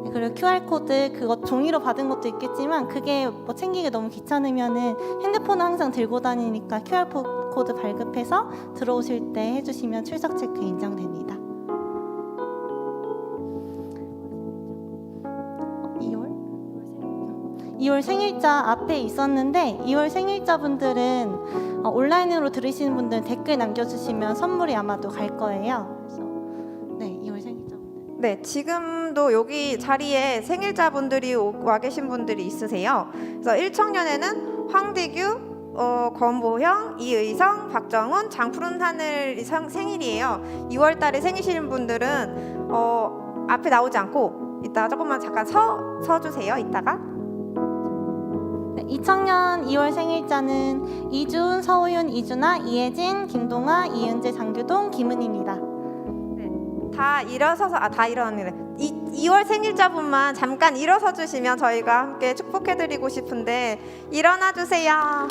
네, 그리고 QR 코드 그거 종이로 받은 것도 있겠지만 그게 뭐 챙기기 너무 귀찮으면은 핸드폰은 항상 들고 다니니까 QR 코드 발급해서 들어오실 때 해주시면 출석 체크 인정됩니다. 2월 생일자 앞에 있었는데 2월 생일자 분들은 온라인으로 들으시는 분들은 댓글 남겨주시면 선물이 아마도 갈 거예요. 그래서 네, 2월 생일자 분들. 네, 지금도 여기 자리에 생일자분들이 와 계신 분들이 있으세요. 그래서 1청년에는 황대규, 권보형, 이의성, 박정훈, 장푸른 하늘 생일이에요. 2월 달에 생이신 분들은 앞에 나오지 않고 이따가 조금만 잠깐 서주세요. 이따가. 네, 2청년 2월 생일자는 이준, 서우윤, 이준아, 이혜진, 김동아, 이은재, 장규동, 김은입니다. 다 일어서서 다 일어났네. 2월 생일자분만 잠깐 일어서 주시면 저희가 함께 축복해드리고 싶은데 일어나 주세요.